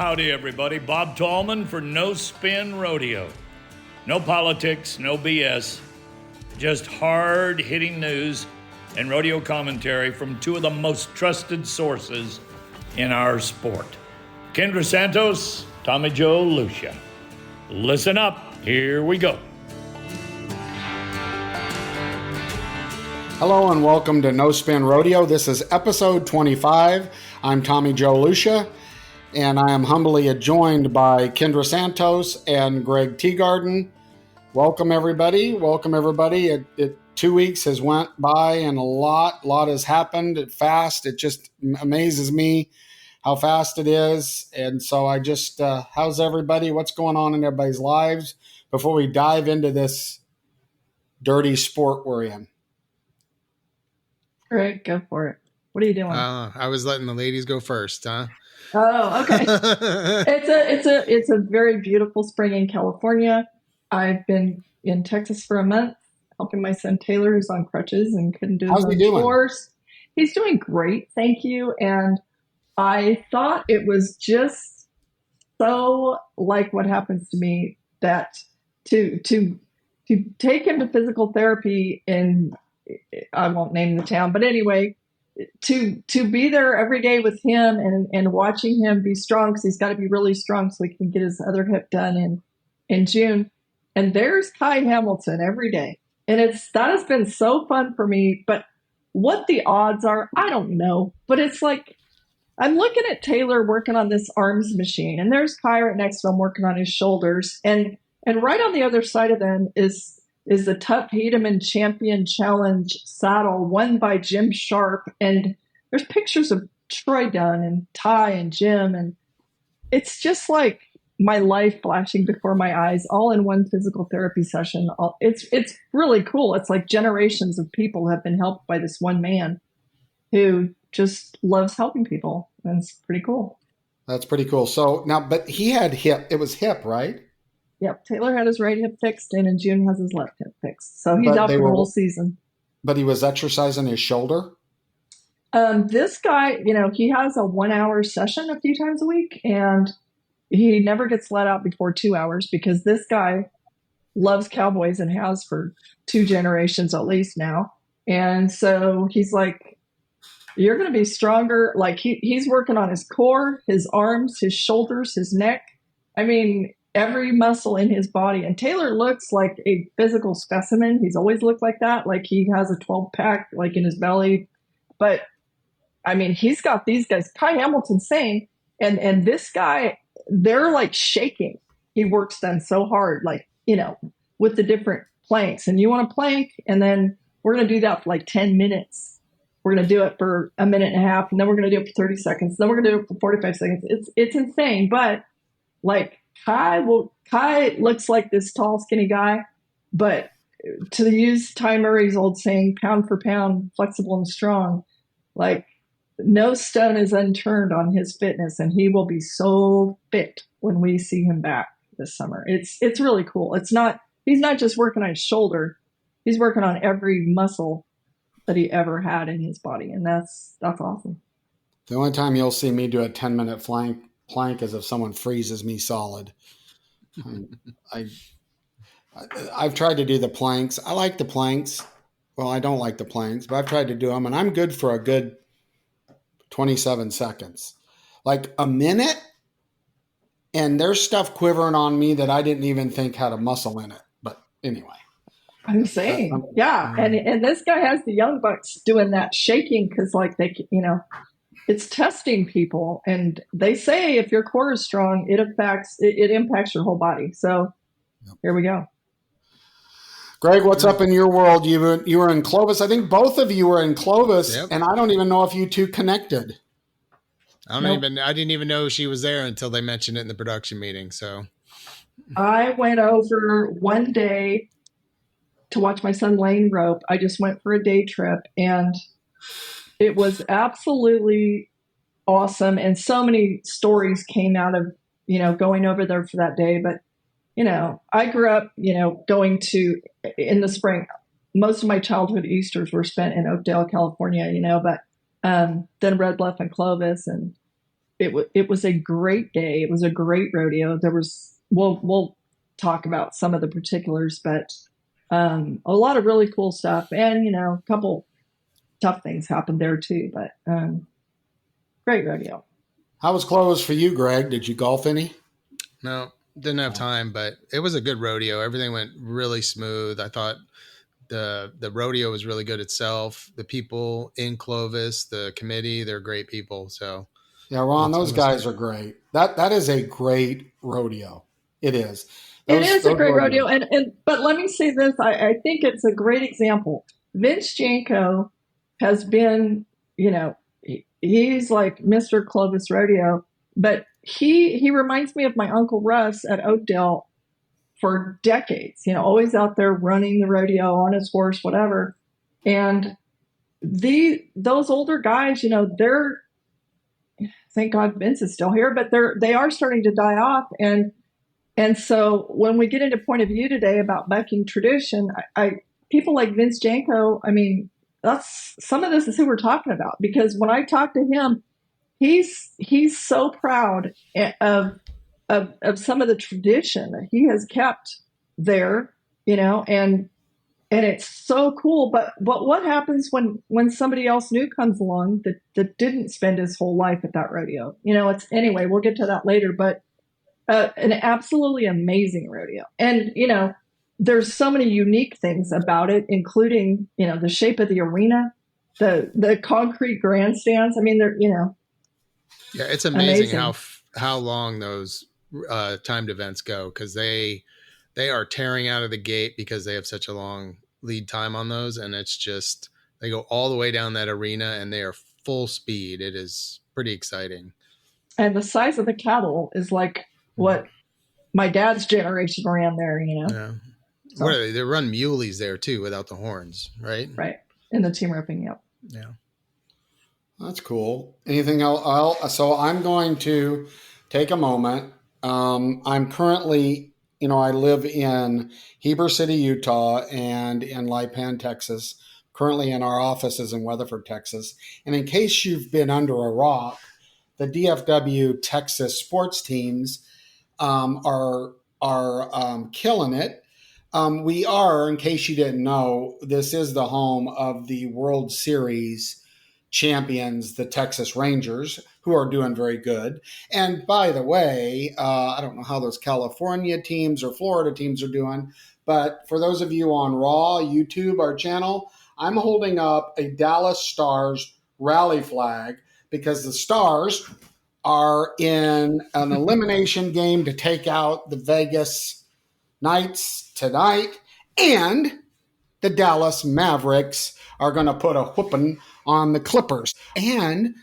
Howdy, everybody. Bob Tallman for No Spin Rodeo. No politics, no BS, just hard-hitting news and rodeo commentary from two of the most trusted sources in our sport. Kendra Santos, Tommy Joe Lucia. Listen up. Here we go. Hello and welcome to No Spin Rodeo. This is episode 25. I'm Tommy Joe Lucia, and I am humbly joined by Kendra Santos and Greg Teagarden. Welcome, everybody. Welcome, everybody. 2 weeks has went by, and a lot has happened fast. It just amazes me how fast it is. And so I just, how's everybody? What's going on in everybody's lives before we dive into this dirty sport we're in? Great, go for it. What are you doing? I was letting the ladies go first, huh? Oh, okay. It's a very beautiful spring in California. I've been in Texas for a month, helping my son Taylor, who's on crutches and couldn't do his own chores. He's doing great, thank you. And I thought it was just so like what happens to me that to take him to physical therapy in, I won't name the town, but anyway, to be there every day with him and watching him be strong, because he's got to be really strong so he can get his other hip done in June. And there's Kai Hamilton every day. And that has been so fun for me. But what the odds are, I don't know. But it's like, I'm looking at Taylor working on this arms machine, and there's Kai right next to him working on his shoulders. And right on the other side of them is the Tough Hedeman Champion Challenge saddle won by Jim Sharp. And there's pictures of Troy Dunn and Ty and Jim. And it's just like my life flashing before my eyes, all in one physical therapy session. It's really cool. It's like generations of people have been helped by this one man who just loves helping people. And it's pretty cool. That's pretty cool. So now, but he had it was hip, right? Yep, Taylor had his right hip fixed, and in June has his left hip fixed. So he's out for the whole season. But he was exercising his shoulder? This guy, he has a 1 hour session a few times a week, and he never gets let out before 2 hours because this guy loves cowboys and has for 2 generations at least now. And so he's like, you're going to be stronger. Like he's working on his core, his arms, his shoulders, his neck. I mean, every muscle in his body. And Taylor looks like a physical specimen. He's always looked like that. Like he has a 12-pack like in his belly. But I mean, he's got these guys, Kai Hamilton saying, and this guy, they're like shaking. He works them so hard, like, with the different planks. And you want to plank, and then we're going to do that for like 10 minutes. We're going to do it for a minute and a half, and then we're going to do it for 30 seconds. Then we're going to do it for 45 seconds. It's insane. But like Kai looks like this tall, skinny guy, but to use Ty Murray's old saying, pound for pound, flexible and strong, like no stone is unturned on his fitness, and he will be so fit when we see him back this summer. It's really cool. He's not just working on his shoulder, he's working on every muscle that he ever had in his body, and that's awesome. The only time you'll see me do a 10-minute plank is if someone freezes me solid. I've tried to do the planks. I like the planks. Well, I don't like the planks, but I've tried to do them, and I'm good for a good 27 seconds. Like a minute, and there's stuff quivering on me that I didn't even think had a muscle in it. But anyway. I'm saying, yeah. And this guy has the young bucks doing that shaking because like it's testing people, and they say if your core is strong, it impacts your whole body. So Here we go. Greg, what's up in your world? You were in Clovis. I think both of you were in Clovis, and I don't even know if you two connected. I didn't even know she was there until they mentioned it in the production meeting. So I went over one day to watch my son Lane rope. I just went for a day trip, and it was absolutely awesome. And so many stories came out of, going over there for that day. But, I grew up, going to, in the spring, most of my childhood Easters were spent in Oakdale, California, but then Red Bluff and Clovis. And it was a great day. It was a great rodeo. We'll talk about some of the particulars, but a lot of really cool stuff, and a couple tough things happened there too. But great rodeo. How was clothes for you, Greg? Did you golf any? No, didn't have time, but it was a good rodeo. Everything went really smooth. I thought the rodeo was really good itself. The people in Clovis, the committee, they're great people. So yeah, Ron, those guys are great. That is a great rodeo. It is. It is a great rodeo. But let me say this. I think it's a great example. Vince Janko has been, he's like Mr. Clovis Rodeo, but he reminds me of my Uncle Russ at Oakdale for decades, always out there running the rodeo on his horse, whatever. And those older guys, they're, thank God Vince is still here, but they are starting to die off. And so when we get into point of view today about bucking tradition, people like Vince Janko, I mean, that's some of this is who we're talking about, because when I talk to him, he's so proud of some of the tradition that he has kept there, and it's so cool. But what happens when somebody else new comes along that didn't spend his whole life at that rodeo? Anyway, we'll get to that later, but an absolutely amazing rodeo. And, there's so many unique things about it, including, the shape of the arena, the concrete grandstands. I mean, they're, Yeah, it's amazing. how long those timed events go, because they are tearing out of the gate because they have such a long lead time on those. And it's just, they go all the way down that arena and they are full speed. It is pretty exciting. And the size of the cattle is like what my dad's generation ran there, Yeah. So, what are they? They run muleys there too without the horns, right? Right. In the team roping, yep. Yeah. That's cool. Anything else? So I'm going to take a moment. I'm currently, I live in Heber City, Utah, and in Lipan, Texas. Currently in our offices in Weatherford, Texas. And in case you've been under a rock, the DFW Texas sports teams are killing it. We are, in case you didn't know, this is the home of the World Series champions, the Texas Rangers, who are doing very good. And by the way, I don't know how those California teams or Florida teams are doing, but for those of you on Raw, YouTube, our channel, I'm holding up a Dallas Stars rally flag because the Stars are in an elimination game to take out the Vegas Knights tonight, and the Dallas Mavericks are going to put a whooping on the Clippers. And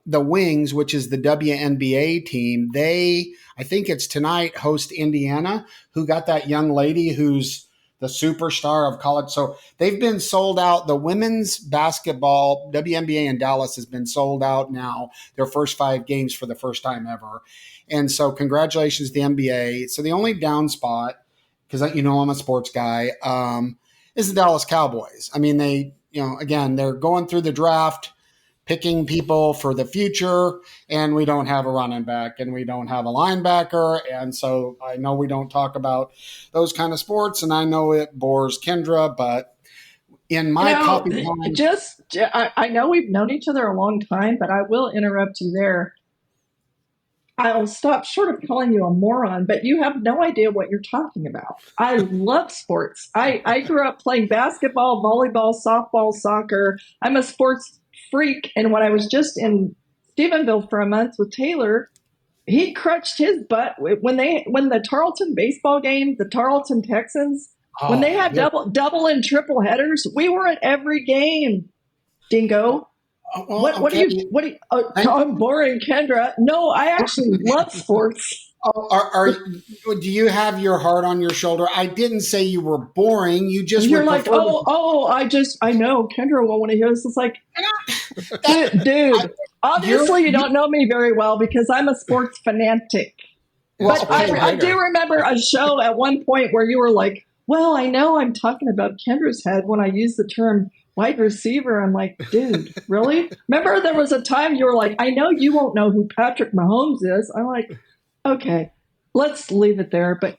the Wings, which is the WNBA team, I think it's tonight, host Indiana, who got that young lady who's the superstar of college. So they've been sold out. The women's basketball, WNBA in Dallas, has been sold out now, their first 5 games for the first time ever. And so congratulations to the NBA. So the only down spot, because I'm a sports guy, is the Dallas Cowboys. I mean, they're going through the draft, picking people for the future, and we don't have a running back and we don't have a linebacker. And so I know we don't talk about those kind of sports, and I know it bores Kendra, but in my copy line, I know we've known each other a long time, but I will interrupt you there. I'll stop short of calling you a moron, but you have no idea what you're talking about. I love sports. I grew up playing basketball, volleyball, softball, soccer. I'm a sports freak. And when I was just in Stephenville for a month with Taylor, he crutched his butt when the Tarleton baseball game, the Tarleton Texans, when they had double and triple headers, we were at every game. Dingo. Well, what do you I'm boring, Kendra. No, I actually love sports. Do you have your heart on your shoulder? I didn't say you were boring. You're like, I know Kendra will want to hear this. It's like, dude, obviously you don't know me very well because I'm a sports fanatic. But I do remember a show at one point where you were like, well, I know I'm talking about Kendra's head when I use the term wide receiver. I'm like, dude, really? Remember there was a time you were like, I know you won't know who Patrick Mahomes is. I'm like, okay, let's leave it there. But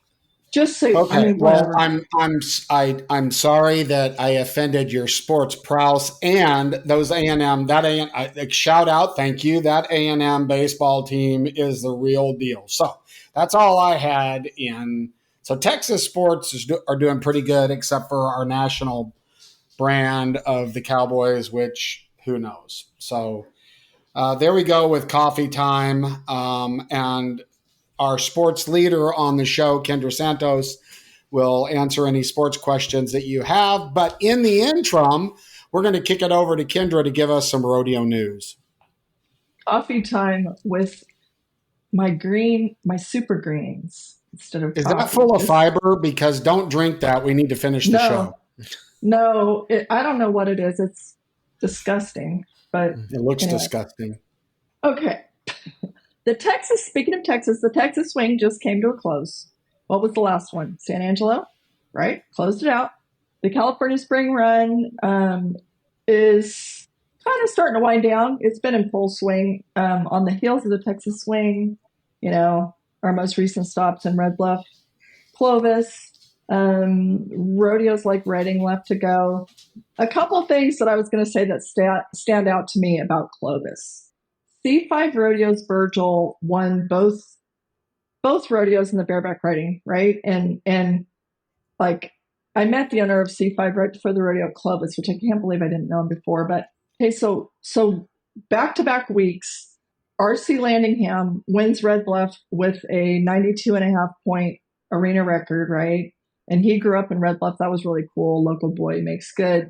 just so, Okay, I mean, well, whatever. I'm sorry that I offended your sports prowess and those A&M. Shout out, thank you. That A&M baseball team is the real deal. So that's all I had in. So Texas sports are doing pretty good, except for our national brand of the Cowboys, which who knows. So there we go with coffee time, and our sports leader on the show, Kendra Santos, will answer any sports questions that you have. But in the interim, we're going to kick it over to Kendra to give us some rodeo news. Coffee time with my super greens instead of Is coffee. that full of fiber? Because don't drink that. We need to finish the show. No, I don't know what it is. It's disgusting, but it looks disgusting. Okay. Speaking of Texas, the Texas swing just came to a close. What was the last one? San Angelo, right? Closed it out. The California Spring Run is kind of starting to wind down. It's been in full swing on the heels of the Texas swing. Our most recent stops in Red Bluff, Clovis, rodeos like Reading left to go. A couple things that I was going to say that stand out to me about Clovis. C5 Rodeos Virgil won both rodeos in the bareback riding, right? And like I met the owner of C5 right before the rodeo at Clovis, which I can't believe I didn't know him before. But okay, so back-to-back weeks, R.C. Landingham wins Red Bluff with a 92.5 point arena record, right? And he grew up in Red Bluff. That was really cool. Local boy makes good,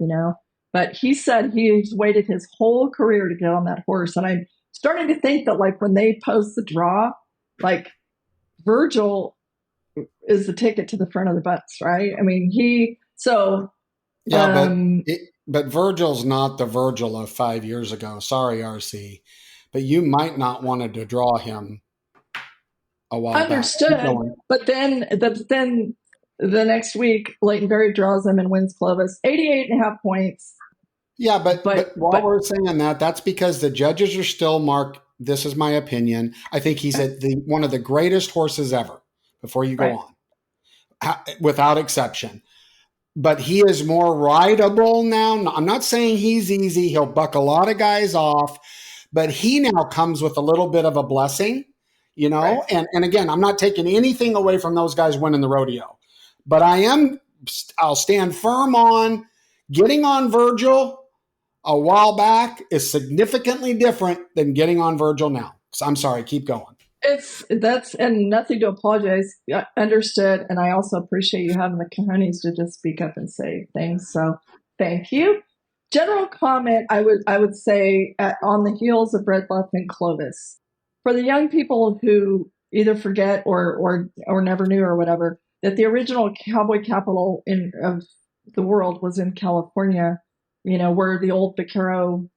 But he said he's waited his whole career to get on that horse. And I'm starting to think that like when they post the draw, like Virgil is the ticket to the front of the bus, right? I mean, but Virgil's not the Virgil of 5 years ago. Sorry, RC, but you might not wanted to draw him a while understood, back. But then the next week, Leighton Berry draws him and wins Clovis, 88.5 points. Yeah, but while we're saying that, that's because the judges are still marked. This is my opinion. I think he's one of the greatest horses ever. Before you go on, without exception. But he is more rideable now. I'm not saying he's easy. He'll buck a lot of guys off, but he now comes with a little bit of a blessing, Right. And again, I'm not taking anything away from those guys winning the rodeo, but I'll stand firm on getting on Virgil a while back is significantly different than getting on Virgil now. So I'm sorry, keep going. And nothing to apologize. Understood. And I also appreciate you having the cojones to just speak up and say things. So thank you. General comment, I would say on the heels of Red Bluff and Clovis, for the young people who either forget or never knew or whatever, that the original cowboy capital of the world was in California, where the old vaquero,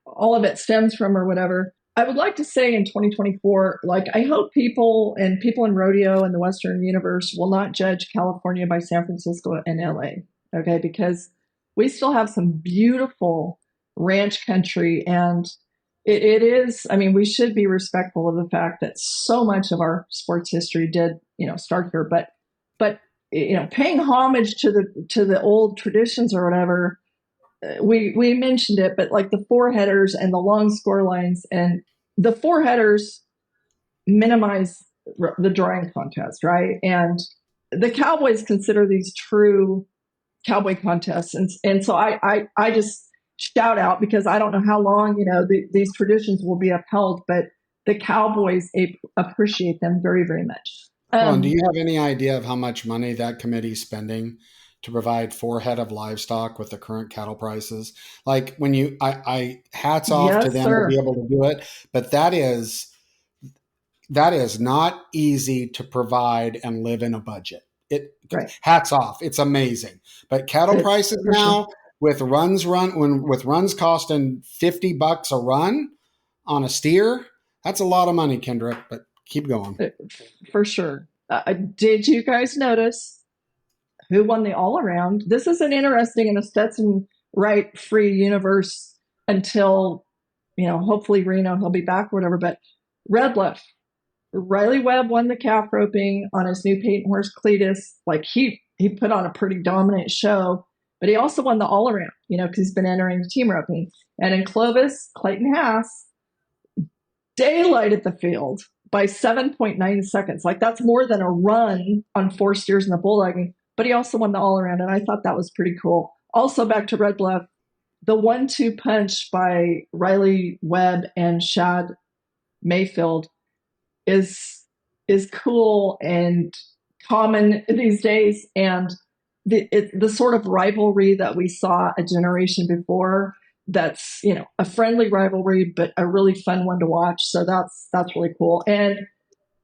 all of it stems from or whatever. I would like to say in 2024, I hope people in rodeo and the Western universe will not judge California by San Francisco and LA, okay? Because we still have some beautiful ranch country, and it is, we should be respectful of the fact that so much of our sports history did, start here, but paying homage to the old traditions or whatever, we mentioned it, but like the four headers and the long score lines, and the four headers minimize the drawing contest, right? And the Cowboys consider these true cowboy contests, and so I just shout out, because I don't know how long these traditions will be upheld, but the Cowboys appreciate them very, very much. Do you have any idea of how much money that committee's spending to provide 4 head of livestock with the current cattle prices? Like when I hats off to them to be able to do it, but that is not easy to provide and live in a budget. Hats off. It's amazing. But cattle prices now with runs costing $50 a run on a steer, that's a lot of money, Kendra, but keep going. For sure. Did you guys notice who won the all around? This is an interesting, and a Stetson right-free universe until, hopefully Reno, he'll be back or whatever. But Red Bluff, Riley Webb won the calf roping on his new patent horse Cletus. Like he put on a pretty dominant show, but he also won the all around, because he's been entering the team roping. And in Clovis, Clayton Haas daylighted the field by 7.9 seconds. Like that's more than a run on 4 steers in the bulldogging, but he also won the all around. And I thought that was pretty cool. Also back to Red Bluff, the 1-2 punch by Riley Webb and Shad Mayfield is cool and common these days. And the sort of rivalry that we saw a generation before, that's, a friendly rivalry, but a really fun one to watch. So that's really cool. And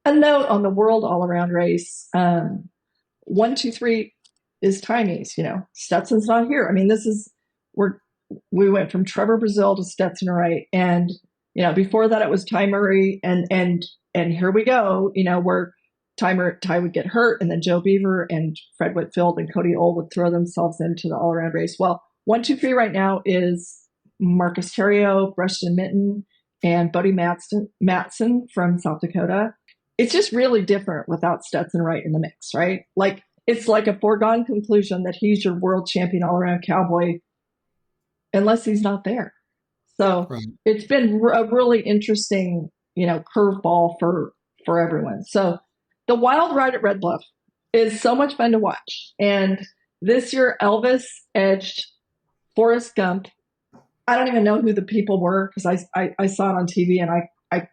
a note on the world all around race, 1, 2, 3 is Chinese, Stetson's not here. I mean, we went from Trevor Brazil to Stetson Wright. And, before that it was Ty Murray and here we go, where Ty would get hurt, and then Joe Beaver and Fred Whitfield and Cody Old would throw themselves into the all-around race. Well, 1, 2, 3 right now is Marcus Terrio, Preston Minton, and Buddy Matson from South Dakota. It's just really different without Stetson Wright in the mix, right? Like it's like a foregone conclusion that he's your world champion all-around cowboy, unless he's not there. So right. It's been a really interesting, curveball for everyone. So the wild ride at Red Bluff is so much fun to watch. And this year, Elvis edged Forrest Gump. I don't even know who the people were because I saw it on TV and I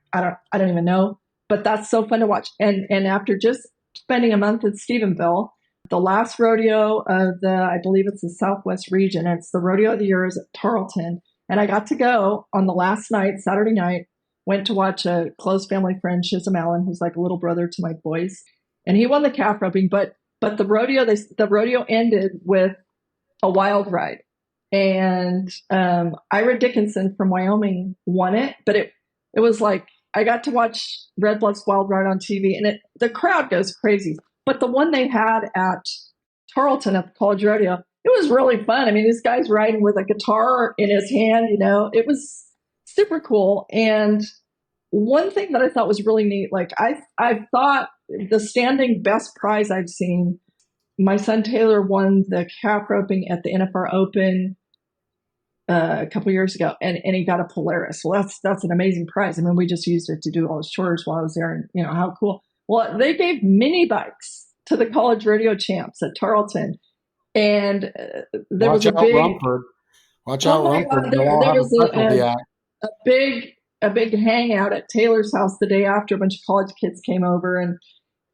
don't even know. But that's so fun to watch. And after just spending a month at Stephenville, the last rodeo of I believe it's the Southwest region. It's the rodeo of the year is at Tarleton. And I got to go on the last night, Saturday night, went to watch a close family friend, Shizam Allen, who's like a little brother to my boys. And he won the calf roping, but the rodeo ended with a wild ride. And Ira Dickinson from Wyoming won it, but it was like, I got to watch Red Bluff's wild ride on TV, and the crowd goes crazy. But the one they had at Tarleton at the College Rodeo, it was really fun. I mean, this guy's riding with a guitar in his hand, it was super cool. And one thing that I thought was really neat, like I thought the standing best prize I've seen, my son Taylor won the calf roping at the NFR Open a couple years ago, and he got a Polaris. Well, that's an amazing prize. I mean, we just used it to do all his chores while I was there, and how cool. Well, they gave mini bikes to the college rodeo champs at Tarleton, and there was a big Rumford. Watch out, Rumford. There was a big hangout at Taylor's house the day after. A bunch of college kids came over,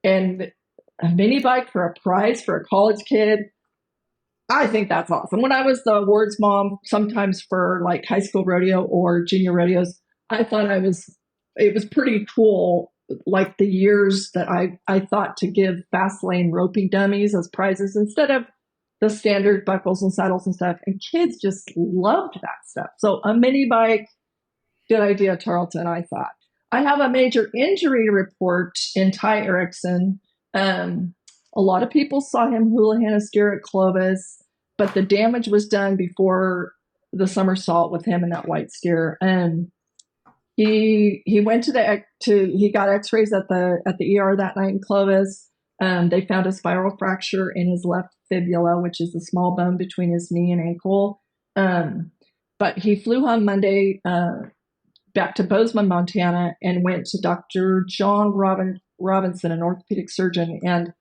and a mini bike for a prize for a college kid. I think that's awesome. When I was the awards mom, sometimes for like high school rodeo or junior rodeos, I thought it was pretty cool. Like the years that I thought to give fast lane roping dummies as prizes instead of the standard buckles and saddles and stuff. And kids just loved that stuff. So a mini bike, good idea, Tarleton, I thought. I have a major injury report in Ty Erickson. A lot of people saw him houlihan a steer at Clovis, but the damage was done before the somersault with him and that white steer. He went he got x-rays at the ER that night in Clovis. They found a spiral fracture in his left fibula, which is the small bone between his knee and ankle. But he flew home Monday back to Bozeman, Montana, and went to Dr. John Robinson, an orthopedic surgeon, and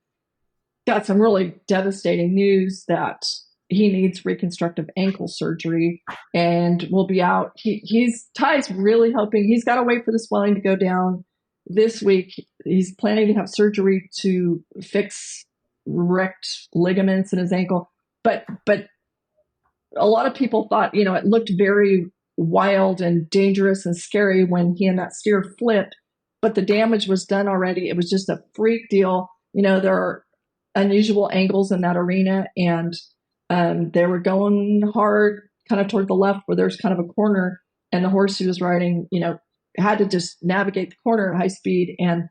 got some really devastating news that he needs reconstructive ankle surgery and will be out. Ty's really hoping. He's got to wait for the swelling to go down this week. He's planning to have surgery to fix wrecked ligaments in his ankle. But a lot of people thought, it looked very wild and dangerous and scary when he and that steer flipped, but the damage was done already. It was just a freak deal. There are unusual angles in that arena, and they were going hard kind of toward the left where there's kind of a corner, and the horse he was riding, had to just navigate the corner at high speed, and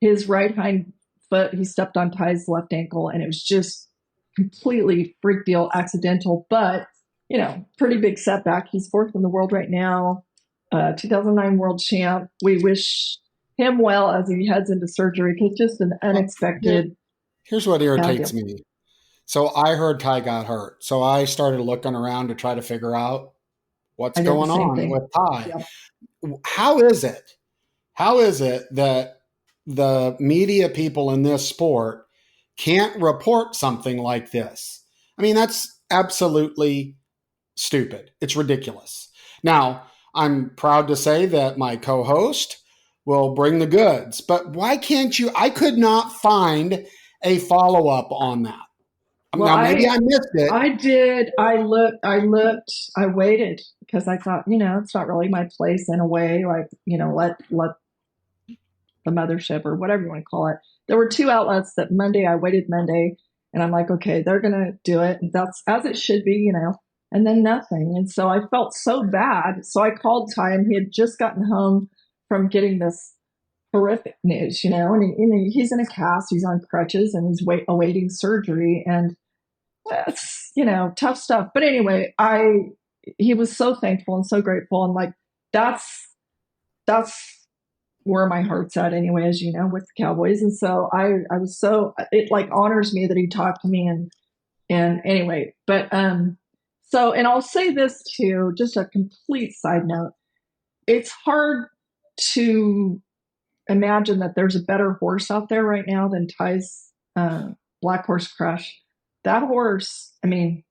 his right hind foot, he stepped on Ty's left ankle, and it was just completely freak deal, accidental. But pretty big setback. He's fourth in the world right now, 2009 world champ. We wish him well as he heads into surgery because just an unexpected. Here's what irritates me. So I heard Ty got hurt. So I started looking around to try to figure out what's going on with Ty. Yep. How is it that the media people in this sport can't report something like this? I mean, that's absolutely stupid. It's ridiculous. Now, I'm proud to say that my co-host will bring the goods, but why can't you? I could not find a follow-up on that. Well, now, maybe I missed it. I did. I looked. I waited because I thought, it's not really my place in a way. Like, let the mothership or whatever you want to call it. There were two outlets that Monday. I waited Monday, and I'm like, okay, they're gonna do it. And that's as it should be, And then nothing. And so I felt so bad. So I called Ty, and he had just gotten home from getting this horrific news, and he's in a cast, he's on crutches, and he's awaiting surgery, and it's tough stuff. But anyway, he was so thankful and so grateful, and like that's where my heart's at anyway, as with the Cowboys. And so I was it like honors me that he talked to me, and anyway, but so, and I'll say this too, just a complete side note, it's hard to imagine that there's a better horse out there right now than Ty's Black Horse Crush. That horse, I mean,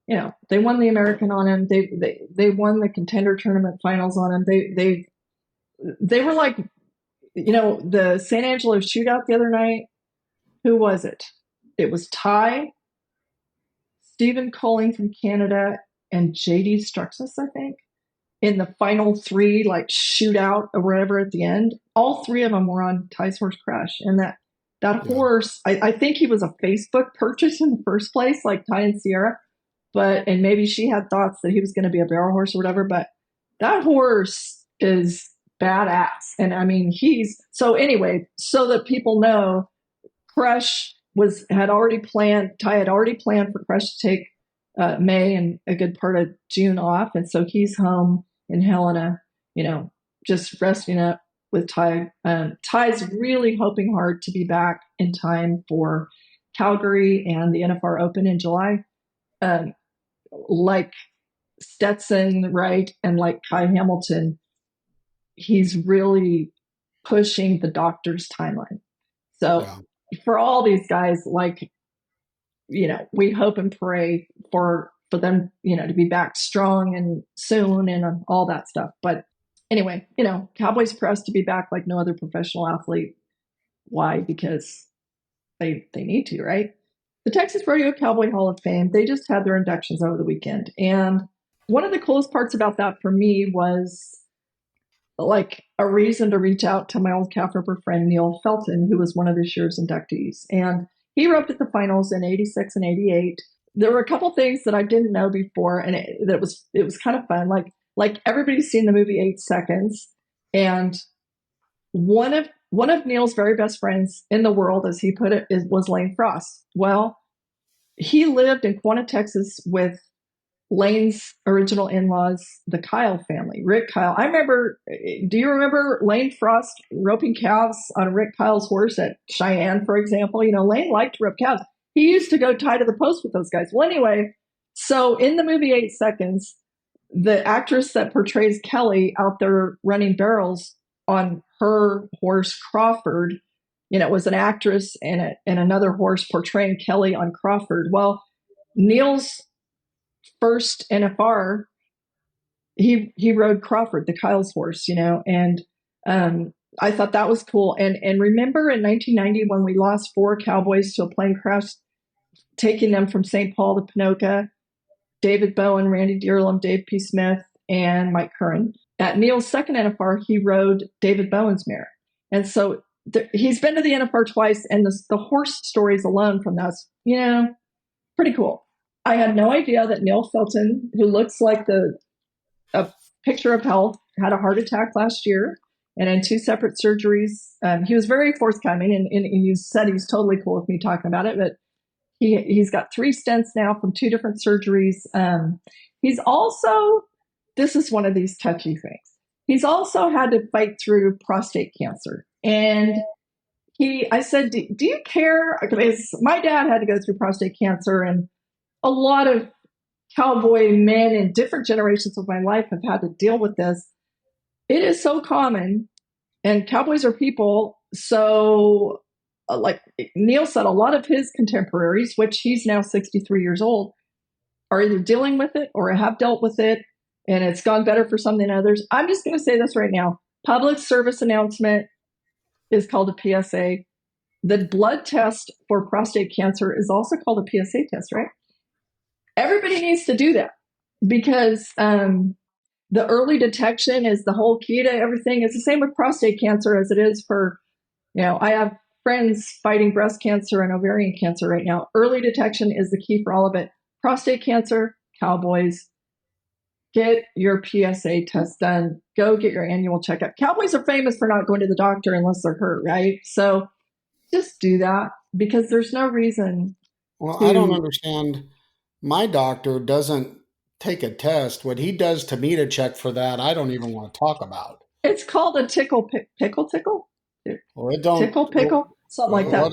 they won the American on him. They won the contender tournament finals on him. They were like, the San Angelo shootout the other night. Who was it? It was Ty, Stephen Colling from Canada, and JD Struxus, I think, in the final three, like shootout or whatever at the end. All three of them were on Ty's Horse Crush. And that horse, I think he was a Facebook purchase in the first place, like Ty and Sierra. And maybe she had thoughts that he was going to be a barrel horse or whatever. But that horse is badass. And I mean, so anyway, so that people know, Crush had already planned for Crush to take May and a good part of June off. And so he's home in Helena, just resting up with Ty. Ty's really hoping hard to be back in time for Calgary and the NFR Open in July. Like Stetson, right, and like Kai Hamilton, he's really pushing the doctor's timeline. So for all these guys, like, we hope and pray for them, to be back strong and soon and all that stuff. But anyway, Cowboys press to be back like no other professional athlete. Why? Because they need to, right? The Texas Rodeo Cowboy Hall of Fame, they just had their inductions over the weekend. And one of the coolest parts about that for me was like a reason to reach out to my old calf ripper friend, Neil Felton, who was one of this year's inductees. And he roped at the finals in 86 and 88. There were a couple things that I didn't know before, and it was kind of fun. Like everybody's seen the movie 8 Seconds, and one of Neil's very best friends in the world, as he put it, was Lane Frost. Well, he lived in Quanah, Texas, with Lane's original in-laws, the Kyle family, Rick Kyle. Do you remember Lane Frost roping calves on Rick Kyle's horse at Cheyenne, for example? Lane liked to rope calves. He used to go tie to the post with those guys. Well, anyway, so in the movie 8 Seconds, the actress that portrays Kelly out there running barrels on her horse, Crawford, was an actress and another horse portraying Kelly on Crawford. Well, Neil's first NFR, he rode Crawford, the Kyle's horse, and I thought that was cool. And remember in 1990 when we lost 4 Cowboys to a plane crash, taking them from St. Paul to Panoka, David Bowen, Randy Deerlum, Dave P. Smith, and Mike Curran. At Neil's second NFR, he rode David Bowen's mare. And so he's been to the NFR twice, and the horse stories alone from that's, pretty cool. I had no idea that Neil Felton, who looks like a picture of health, had a heart attack last year and in 2 separate surgeries. He was very forthcoming, and he said he's totally cool with me talking about it, but He's got 3 stents now from 2 different surgeries. He's also, this is one of these touchy things. He's also had to fight through prostate cancer. And I said, do you care? Because my dad had to go through prostate cancer, and a lot of cowboy men in different generations of my life have had to deal with this. It is so common, and cowboys are people. So, like Neil said, a lot of his contemporaries, which he's now 63 years old, are either dealing with it or have dealt with it, and it's gone better for some than others. I'm just going to say this right now. Public service announcement is called a PSA. The blood test for prostate cancer is also called a PSA test, right? Everybody needs to do that because the early detection is the whole key to everything. It's the same with prostate cancer as it is for, I have friends fighting breast cancer and ovarian cancer right now. Early detection is the key for all of it. Prostate cancer, cowboys, get your PSA test done. Go get your annual checkup. Cowboys are famous for not going to the doctor unless they're hurt, right? So just do that because there's no reason. Well, I don't understand. My doctor doesn't take a test. What he does to me to check for that, I don't even want to talk about. It's called a pickle. Well, it don't pickle, something like that.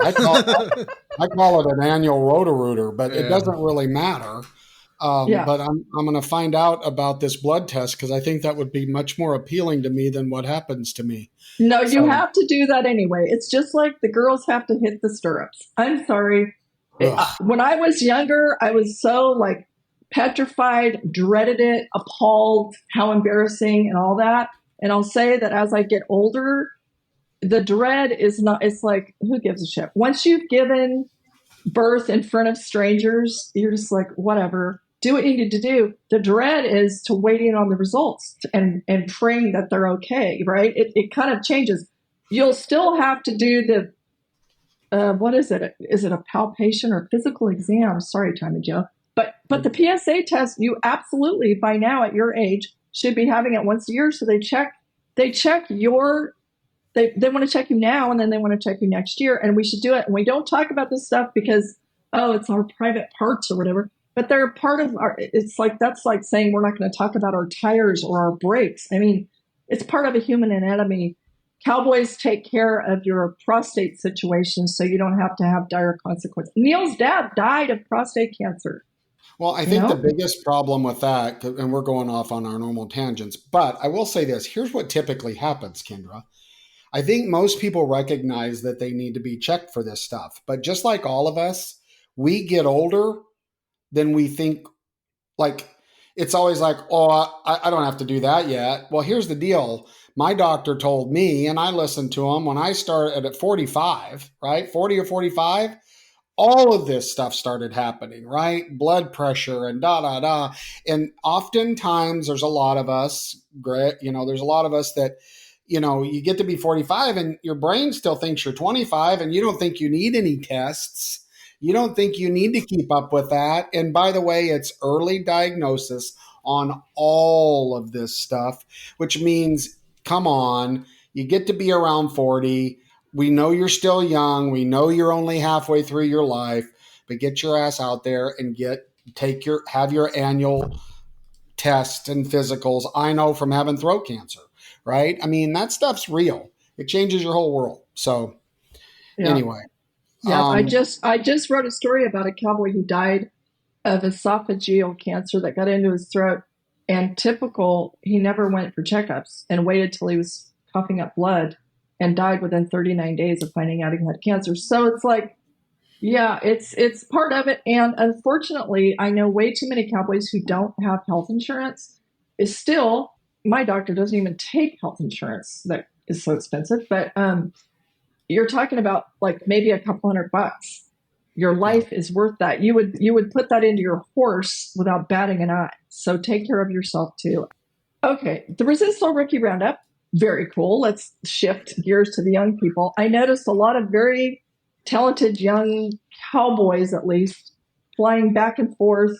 I call it an annual roto-rooter, but it doesn't really matter. But I'm going to find out about this blood test because I think that would be much more appealing to me than what happens to me. No, you have to do that anyway. It's just like the girls have to hit the stirrups. I'm sorry. When I was younger, I was so like petrified, dreaded it, appalled, how embarrassing and all that. And I'll say that as I get older, the dread is not, it's like, who gives a shit? Once you've given birth in front of strangers, you're just like, whatever, do what you need to do. The dread is to waiting on the results and praying that they're okay, right? It kind of changes. You'll still have to do the, what is it? Is it a palpation or physical exam? Sorry, Tommy Joe. But the PSA test, you absolutely, by now at your age, should be having it once a year. So they check your, they want to check you now, and then they want to check you next year. And we should do it. And we don't talk about this stuff because, it's our private parts or whatever. But they're part of our, it's like, that's like saying we're not going to talk about our tires or our brakes. I mean, it's part of a human anatomy. Cowboys take care of your prostate situation so you don't have to have dire consequences. Neil's dad died of prostate cancer. Well, I think the biggest problem with that, and we're going off on our normal tangents, but I will say this. Here's what typically happens, Kendra. I think most people recognize that they need to be checked for this stuff. But just like all of us, we get older, then we think like, it's always like, I don't have to do that yet. Well, here's the deal. My doctor told me, and I listened to him when I started at 45, right? 40 or 45. All of this stuff started happening, right? Blood pressure and And oftentimes there's a lot of us, there's a lot of us that, you get to be 45 and your brain still thinks you're 25 and you don't think you need any tests. You don't think you need to keep up with that. And by the way, it's early diagnosis on all of this stuff, which means, come on, you get to be around 40. We know you're still young. We know you're only halfway through your life, but get your ass out there and have your annual tests and physicals. I know from having throat cancer, right? I mean, that stuff's real. It changes your whole world. So anyway. Yeah, I just wrote a story about a cowboy who died of esophageal cancer that got into his throat. And typical, he never went for checkups and waited till he was coughing up blood and died within 39 days of finding out he had cancer. So it's like, yeah, it's part of it. And unfortunately, I know way too many cowboys who don't have health insurance. Is still, my doctor doesn't even take health insurance that is so expensive. But you're talking about like maybe a couple $100. Your life is worth that. You would put that into your horse without batting an eye. So take care of yourself too. Okay, the Resistol Rookie Roundup, very cool. Let's shift gears to the young people. I noticed a lot of very talented young cowboys, at least, flying back and forth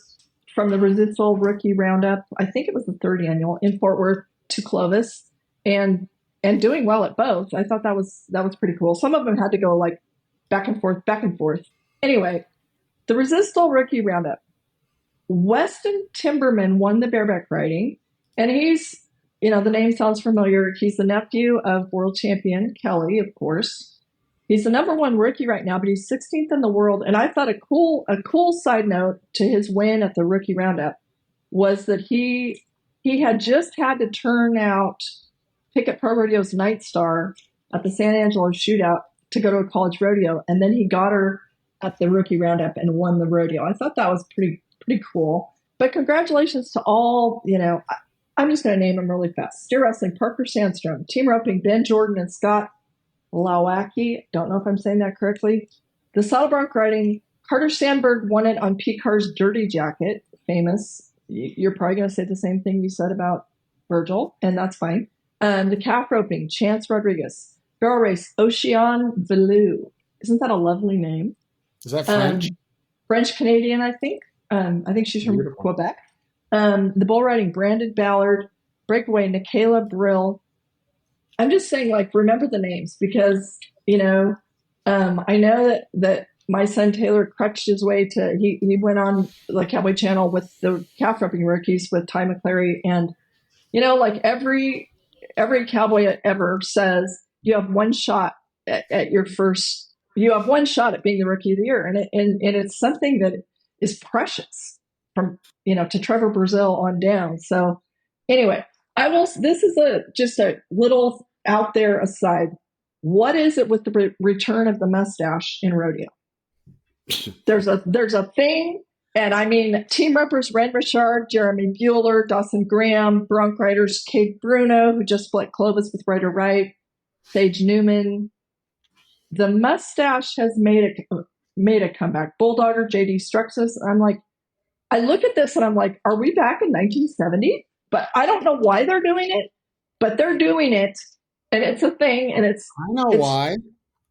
from the Resistol Rookie Roundup. I think it was the third annual in Fort Worth to Clovis, and doing well at both. I thought that was pretty cool. Some of them had to go like back and forth. Anyway, the Resistol Rookie Roundup. Weston Timberman won the bareback riding, and he's, the name sounds familiar. He's the nephew of world champion Kelly, of course. He's the number one rookie right now, but he's 16th in the world. And I thought a cool side note to his win at the Rookie Roundup was that he had just had to turn out Pickett Pro Rodeo's Night Star at the San Angelo Shootout to go to a college rodeo, and then he got her at the Rookie Roundup and won the rodeo. I thought that was pretty cool. But congratulations to all, I'm just going to name them really fast. Steer Wrestling, Parker Sandstrom. Team Roping, Ben Jordan and Scott Lawacki. Don't know if I'm saying that correctly. The Saddle Bronc Riding, Carter Sandberg won it on P-Car's Dirty Jacket. Famous. You're probably going to say the same thing you said about Virgil, and that's fine. The Calf Roping, Chance Rodriguez. Barrel Race, Ocean Velou. Isn't that a lovely name? Is that French? French-Canadian, I think. I think she's from Quebec. The Bull Riding, Brandon Ballard. Breakaway, Michaela Brill. I'm just saying, remember the names because, I know that my son Taylor crutched his way to, he went on the Cowboy Channel with the calf roping rookies with Ty McClary. And, every cowboy ever says, you have one shot at your first, you have one shot at being the Rookie of the Year. And it's something that is precious from, to Trevor Brazil on down. So anyway, this is just a little out there aside. What is it with the return of the mustache in rodeo? There's a thing. And I mean, team reppers, Ren Richard, Jeremy Bueller, Dawson Graham, Bronc riders, Kate Bruno, who just split Clovis with Ryder Wright, Sage Newman. The mustache has made a comeback. Bulldogger, JD Struxus. I look at this and I'm like, are we back in 1970? But I don't know why they're doing it, but they're doing it. And it's a thing. And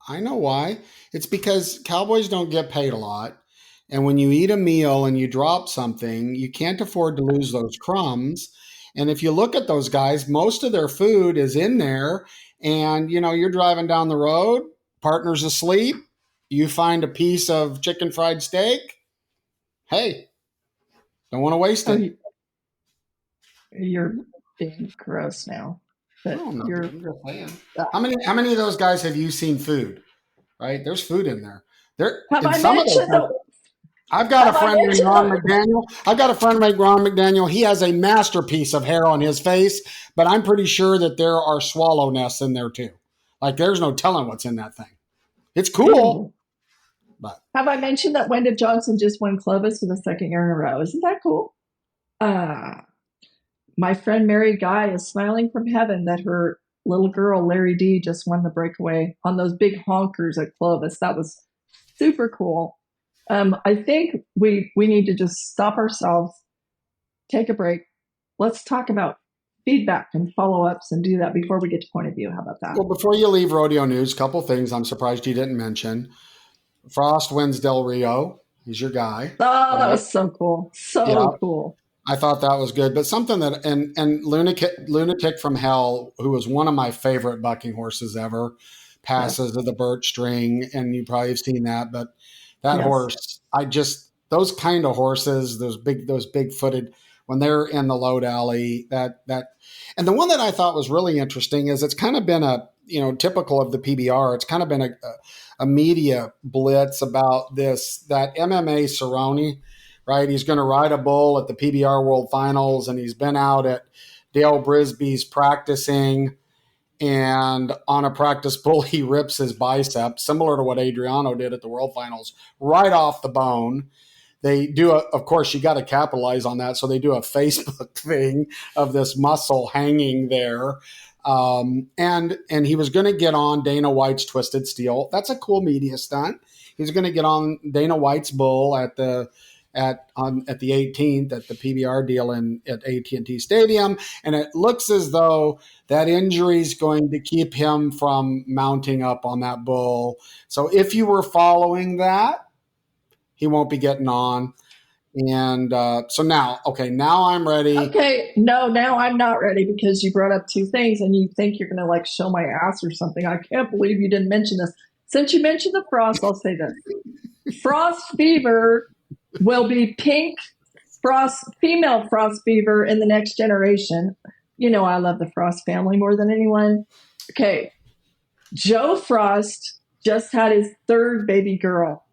I know why. It's because cowboys don't get paid a lot. And when you eat a meal and you drop something, you can't afford to lose those crumbs. And if you look at those guys, most of their food is in there. And, you're driving down the road, partner's asleep. You find a piece of chicken fried steak. Hey, don't want to waste it. You're being gross now. But How many of those guys have you seen food? Right? There's food in there. I've got a friend named Ron McDaniel. He has a masterpiece of hair on his face, but I'm pretty sure that there are swallow nests in there too. There's no telling what's in that thing. It's cool. But have I mentioned that Wenda Johnson just won Clovis for the second year in a row? Isn't that cool? My friend Mary Guy is smiling from heaven that her little girl, Larry D, just won the breakaway on those big honkers at Clovis. That was super cool. I think we need to just stop ourselves, take a break. Let's talk about feedback and follow-ups and do that before we get to point of view. How about that? Well, before you leave rodeo news, a couple things I'm surprised you didn't mention. Frost wins Del Rio. He's your guy. Oh, that was so cool. Cool. I thought that was good. But something that, and Lunatic from Hell, who was one of my favorite bucking horses ever, passes to the birch string, and you probably have seen that. But that horse, those kind of horses, those big footed, when they're in the load alley, and the one that I thought was really interesting is it's kind of been typical of the PBR. It's kind of been a media blitz about that MMA Cerrone, right? He's going to ride a bull at the PBR World Finals, and he's been out at Dale Brisby's practicing, and on a practice bull, he rips his bicep, similar to what Adriano did at the World Finals, right off the bone. They do, of course, you got to capitalize on that. So they do a Facebook thing of this muscle hanging there. And he was going to get on Dana White's Twisted Steel. That's a cool media stunt. He's going to get on Dana White's bull at the 18th at the PBR deal at AT&T Stadium. And it looks as though that injury is going to keep him from mounting up on that bull. So if you were following that, he won't be getting on. And so now I'm ready. Okay. No, now I'm not ready because you brought up two things and you think you're going to show my ass or something. I can't believe you didn't mention this. since you mentioned the frost, I'll say this. Frost fever will be pink female frost fever in the next generation. You know, I love the Frost family more than anyone. Okay. Joe Frost just had his third baby girl.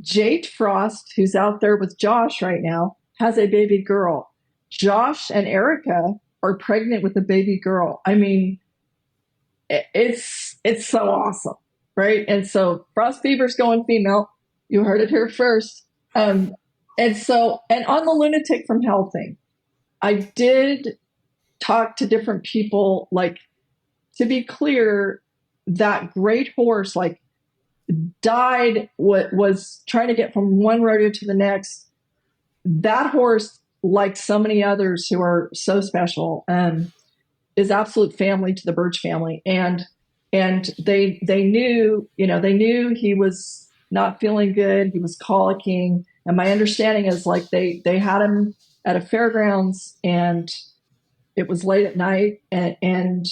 Jade Frost, who's out there with Josh right now, has a baby girl. Josh and Erica are pregnant with a baby girl. I mean, it's so awesome, right? And so frost fever's going female. You heard it here first. And on the lunatic from hell thing, I did talk to different people. Like, to be clear, that great horse died. What was trying to get from one rodeo to the next. That horse, like so many others who are so special, is absolute family to the Birch family, and they knew he was not feeling good. He was colicking, and my understanding is they had him at a fairgrounds, and it was late at night, and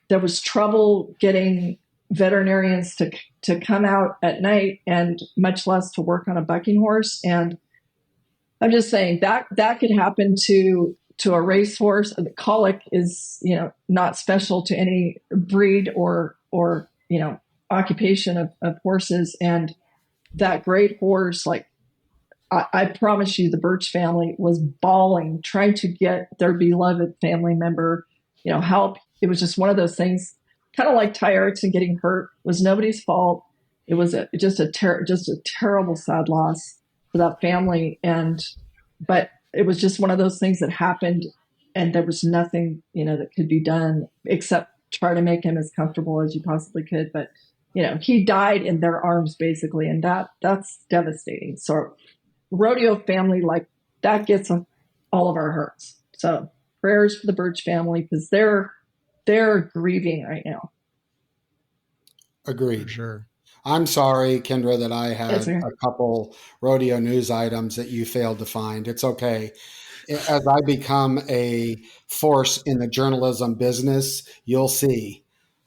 there was trouble getting veterinarians to come out at night, and much less to work on a bucking horse. And I'm just saying that could happen to a racehorse. The colic is, not special to any breed or occupation of horses. And that great horse, I promise you, the Birch family was bawling, trying to get their beloved family member, help. It was just one of those things, kind of like Ty Erickson getting hurt. It was nobody's fault. It was just a terrible, sad loss for that family. But it was just one of those things that happened, and there was nothing, that could be done except try to make him as comfortable as you possibly could. But, he died in their arms basically, and that's devastating. So rodeo family, that gets all of our hearts. So prayers for the Birch family, because they're grieving right now. Agreed. For sure. I'm sorry, Kendra, that I had a couple rodeo news items that you failed to find. It's okay. As I become a force in the journalism business, you'll see.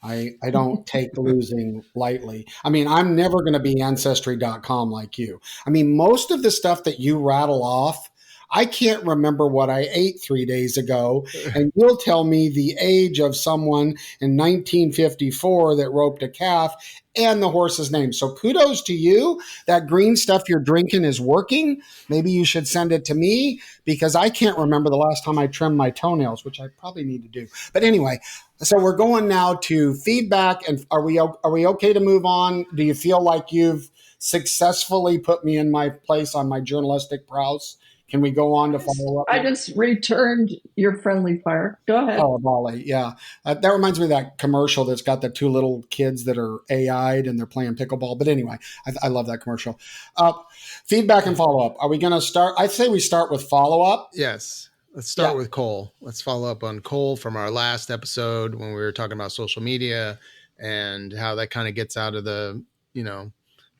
I don't take losing lightly. I mean, I'm never going to be Ancestry.com like you. I mean, most of the stuff that you rattle off, I can't remember what I ate 3 days ago, and you'll tell me the age of someone in 1954 that roped a calf and the horse's name. So kudos to you. That green stuff you're drinking is working. Maybe you should send it to me, because I can't remember the last time I trimmed my toenails, which I probably need to do. But anyway, so we're going now to feedback. And are we okay to move on? Do you feel like you've successfully put me in my place on my journalistic prowess? Can we go on to follow up? I just returned your friendly fire. Go ahead. Oh, volley. Yeah. That reminds me of that commercial that's got the two little kids that are AI'd and they're playing pickleball. But anyway, I love that commercial. Feedback and follow up. Are we going to start? I'd say we start with follow up. Yes. Let's start with Cole. Let's follow up on Cole from our last episode when we were talking about social media and how that kind of gets out of the,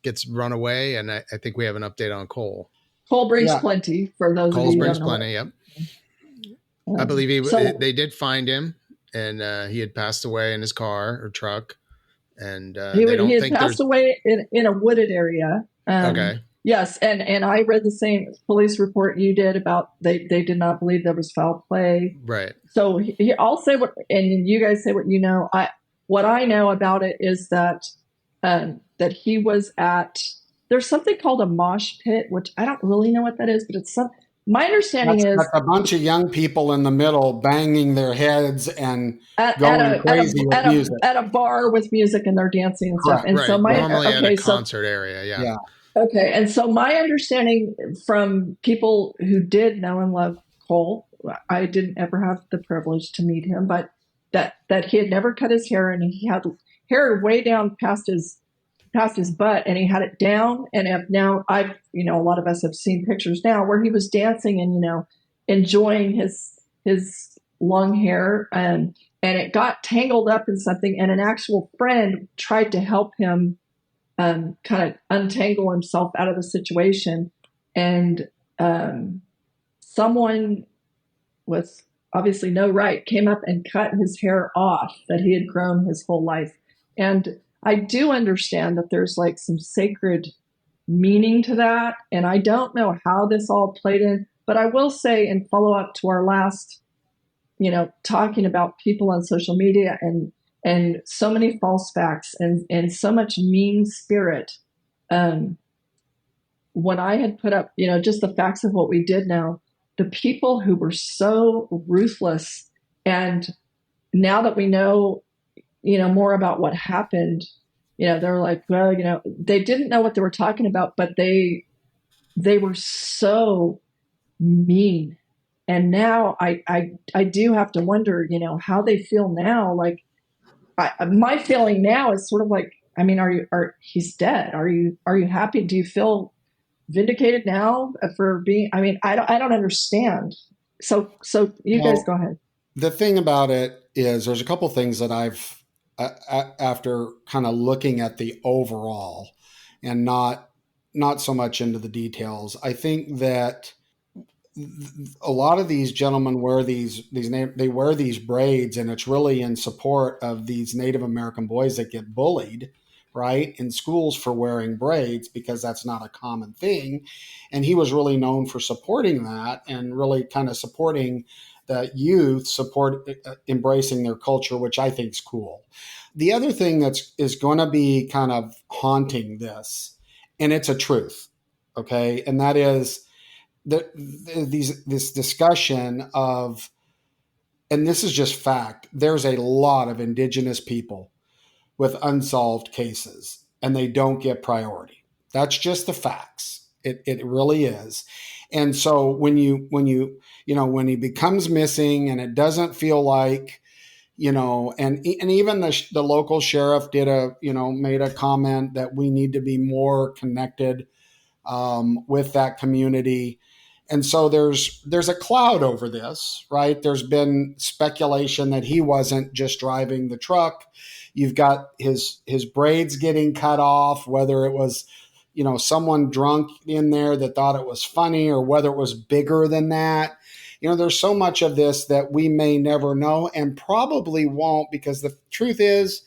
gets run away. And I think we have an update on Cole. Cole brings plenty for those Cole of you brings who don't know. plenty, yep. I believe they did find him, and he had passed away in his car or truck. And he had passed away in a wooded area. Okay. Yes, and I read the same police report you did about they did not believe there was foul play. Right. So I'll say what, and you guys say what you know. What I know about it is that he was at. There's something called a mosh pit, which I don't really know what that is, but it's my understanding is that's a bunch of young people in the middle banging their heads and going crazy with music. At a bar with music, and they're dancing and stuff. And right. so normally at a concert area, yeah. Okay, and so my understanding from people who did know and love Cole, I didn't ever have the privilege to meet him, but that he had never cut his hair, and he had hair way down past his butt, and he had it down. And now a lot of us have seen pictures now where he was dancing and, enjoying his long hair, and it got tangled up in something, and an actual friend tried to help him kind of untangle himself out of the situation. And someone with obviously no right came up and cut his hair off that he had grown his whole life. And I do understand that there's like some sacred meaning to that. And I don't know how this all played in, but I will say, in follow up to our last, talking about people on social media and so many false facts and so much mean spirit. When I had put up, just the facts of what we did now, the people who were so ruthless, and now that we know, more about what happened, they're like, well, they didn't know what they were talking about, but they were so mean. And now I do have to wonder, how they feel now. Like, my feeling now is sort of like, I mean, he's dead. Are you happy? Do you feel vindicated now for being, I mean, I don't understand. So you guys go ahead. The thing about it is there's a couple things that I've, after kind of looking at the overall and not so much into the details, I think that a lot of these gentlemen wear they wear these braids, and it's really in support of these Native American boys that get bullied, right, in schools for wearing braids, because that's not a common thing. And he was really known for supporting that and really kind of supporting that youth embracing their culture, which I think is cool. The other thing is going to be kind of haunting this, and it's a truth, okay, and that is this discussion of, and this is just fact, there's a lot of indigenous people with unsolved cases, and they don't get priority. That's just the facts. It really is. And so when he becomes missing, and it doesn't feel like, and even the local sheriff made a comment that we need to be more connected with that community. And so there's a cloud over this, right? There's been speculation that he wasn't just driving the truck. You've got his braids getting cut off, whether it was, someone drunk in there that thought it was funny, or whether it was bigger than that. There's so much of this that we may never know, and probably won't, because the truth is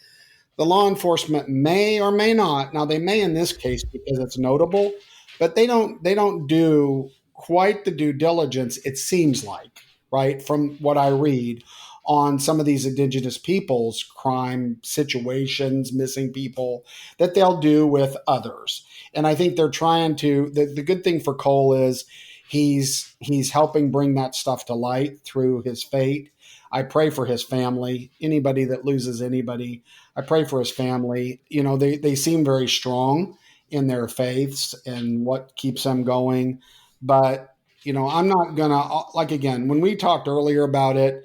the law enforcement may or may not. Now, they may in this case because it's notable, but they don't do quite the due diligence, it seems like, right, from what I read, on some of these indigenous people's crime situations, missing people, that they'll do with others. And I think they're trying to, the good thing for Cole is he's helping bring that stuff to light through his fate. I pray for his family. Anybody that loses anybody, I pray for his family. They seem very strong in their faiths and what keeps them going. But, I'm not going to, like, again, when we talked earlier about it,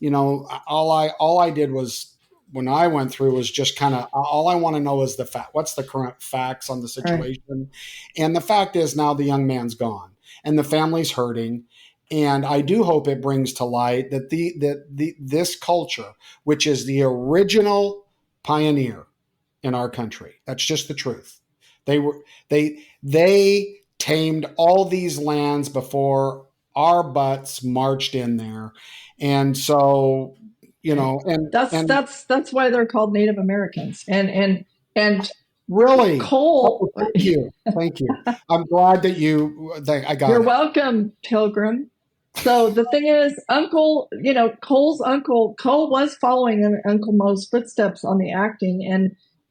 all I did was, when I went through, was just kind of, all I want to know is what's the current facts on the situation. Right. And the fact is, now the young man's gone and the family's hurting. And I do hope it brings to light that this culture, which is the original pioneer in our country, that's just the truth. They tamed all these lands before our butts marched in there. And so, and that's why they're called Native Americans. And really, Cole. Oh, thank you. I'm glad that I got You're it. welcome, Pilgrim. So the thing is, Cole's uncle, Cole was following in Uncle Mo's footsteps on the acting,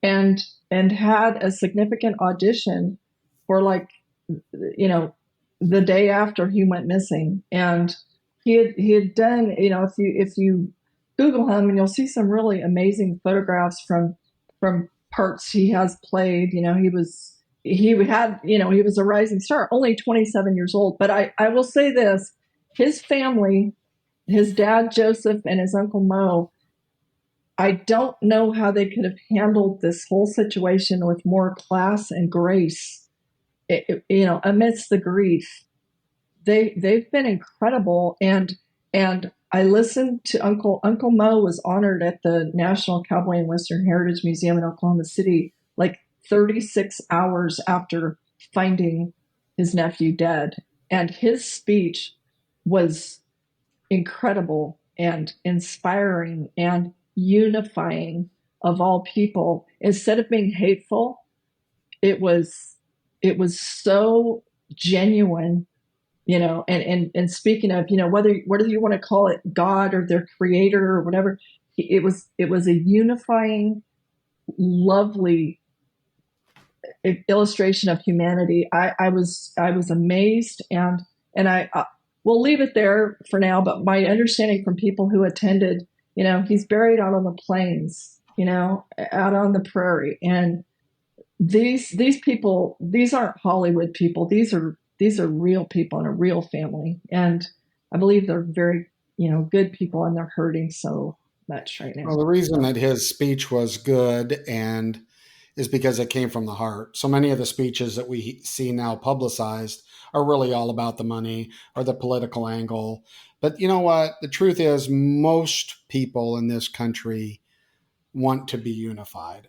and had a significant audition for, like, the day after he went missing. And he had done, if you Google him, and you'll see some really amazing photographs from parts he has played. He was a rising star, only 27 years old. But I will say this, his family, his dad Joseph and his Uncle Mo, I don't know how they could have handled this whole situation with more class and grace, amidst the grief. They've been incredible. And I listened to Uncle Mo was honored at the National Cowboy and Western Heritage Museum in Oklahoma City, like 36 hours after finding his nephew dead. And his speech was incredible and inspiring and unifying of all people, instead of being hateful, it was so genuine, and speaking of, whether you want to call it God or their creator or whatever, it was a unifying, lovely illustration of humanity. I was amazed, and I we'll leave it there for now. But my understanding from people who attended, he's buried out on the plains, out on the prairie, and these people, these aren't Hollywood people. These are real people and a real family, and I believe they're very good people, and they're hurting so much right now. Well, the reason that his speech was good and is because it came from the heart. So many of the speeches that we see now publicized are really all about the money or the political angle. But you know what? The truth is, most people in this country want to be unified.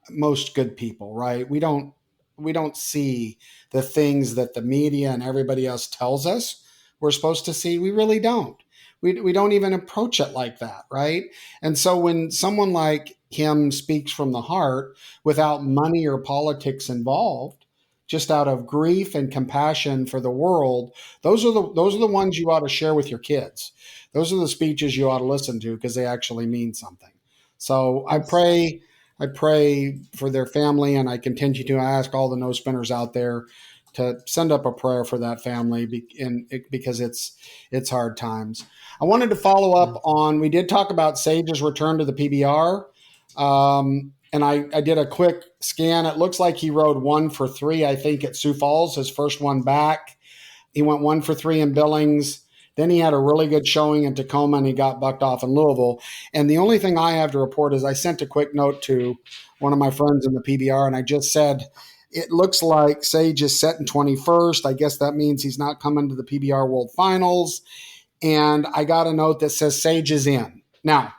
Most good people, right? We don't see the things that the media and everybody else tells us we're supposed to see. We really don't. We don't even approach it like that, right? And so when someone like him speaks from the heart without money or politics involved, just out of grief and compassion for the world, those are the ones you ought to share with your kids. Those are the speeches you ought to listen to because they actually mean something. So I pray for their family, and I continue to ask all the no spinners out there to send up a prayer for that family because it's hard times. I wanted to follow up on, we did talk about Sage's return to the PBR. And I did a quick scan. It looks like he rode 1 for 3, I think, at Sioux Falls, his first one back. He went 1 for 3 in Billings. Then he had a really good showing in Tacoma, and he got bucked off in Louisville. And the only thing I have to report is I sent a quick note to one of my friends in the PBR, and I just said, it looks like Sage is set in 21st. I guess that means he's not coming to the PBR World Finals. And I got a note that says Sage is in. Now,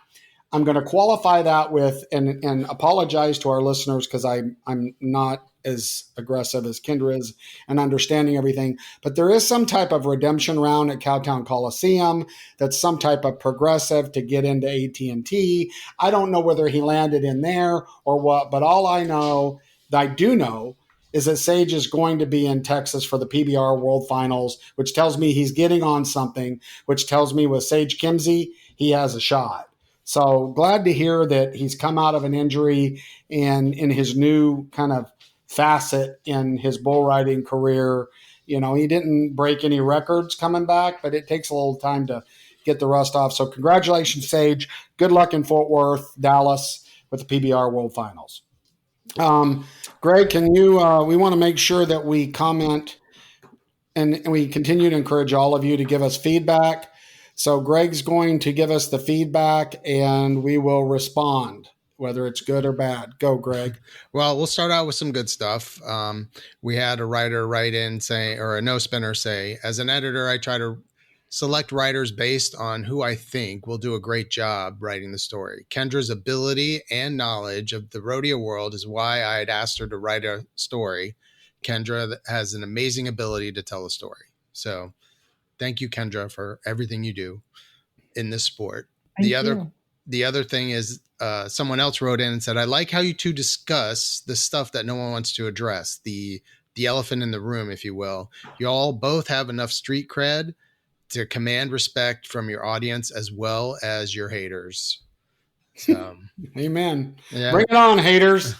I'm going to qualify that with and apologize to our listeners because I'm not as aggressive as Kendra is and understanding everything. But there is some type of redemption round at Cowtown Coliseum that's some type of progressive to get into AT&T. I don't know whether he landed in there or what, but all I know, that I do know, is that Sage is going to be in Texas for the PBR World Finals, which tells me he's getting on something, which tells me with Sage Kimzey, he has a shot. So glad to hear that he's come out of an injury and in his new kind of facet in his bull riding career. He didn't break any records coming back, but it takes a little time to get the rust off. So congratulations, Sage. Good luck in Fort Worth, Dallas with the PBR World Finals. Greg, can you, we want to make sure that we comment and we continue to encourage all of you to give us feedback. So Greg's going to give us the feedback and we will respond, whether it's good or bad. Go, Greg. Well, we'll start out with some good stuff. We had a writer write in saying, or a no spinner say, as an editor, I try to select writers based on who I think will do a great job writing the story. Kendra's ability and knowledge of the rodeo world is why I had asked her to write a story. Kendra has an amazing ability to tell a story. So thank you, Kendra, for everything you do in this sport. The other thing is someone else wrote in and said, I like how you two discuss the stuff that no one wants to address, the elephant in the room, if you will. You all both have enough street cred to command respect from your audience as well as your haters. So, amen. Yeah. Bring it on, haters.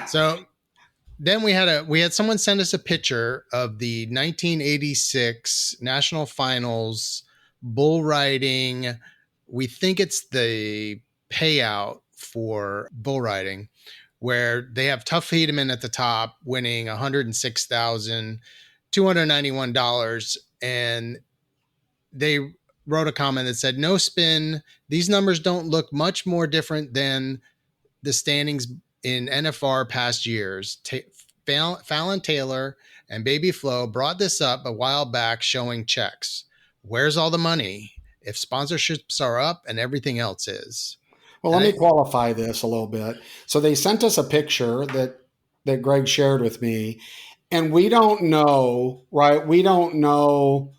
So then we had someone send us a picture of the 1986 National Finals bull riding. We think it's the payout for bull riding, where they have Tough Hedeman at the top, winning $106,291, and they wrote a comment that said, no spin. These numbers don't look much more different than the standings in NFR past years. Fallon Taylor and Baby Flo brought this up a while back showing checks. Where's all the money if sponsorships are up and everything else is? Well, let me qualify this a little bit. So they sent us a picture that Greg shared with me, and we don't know, right? We don't know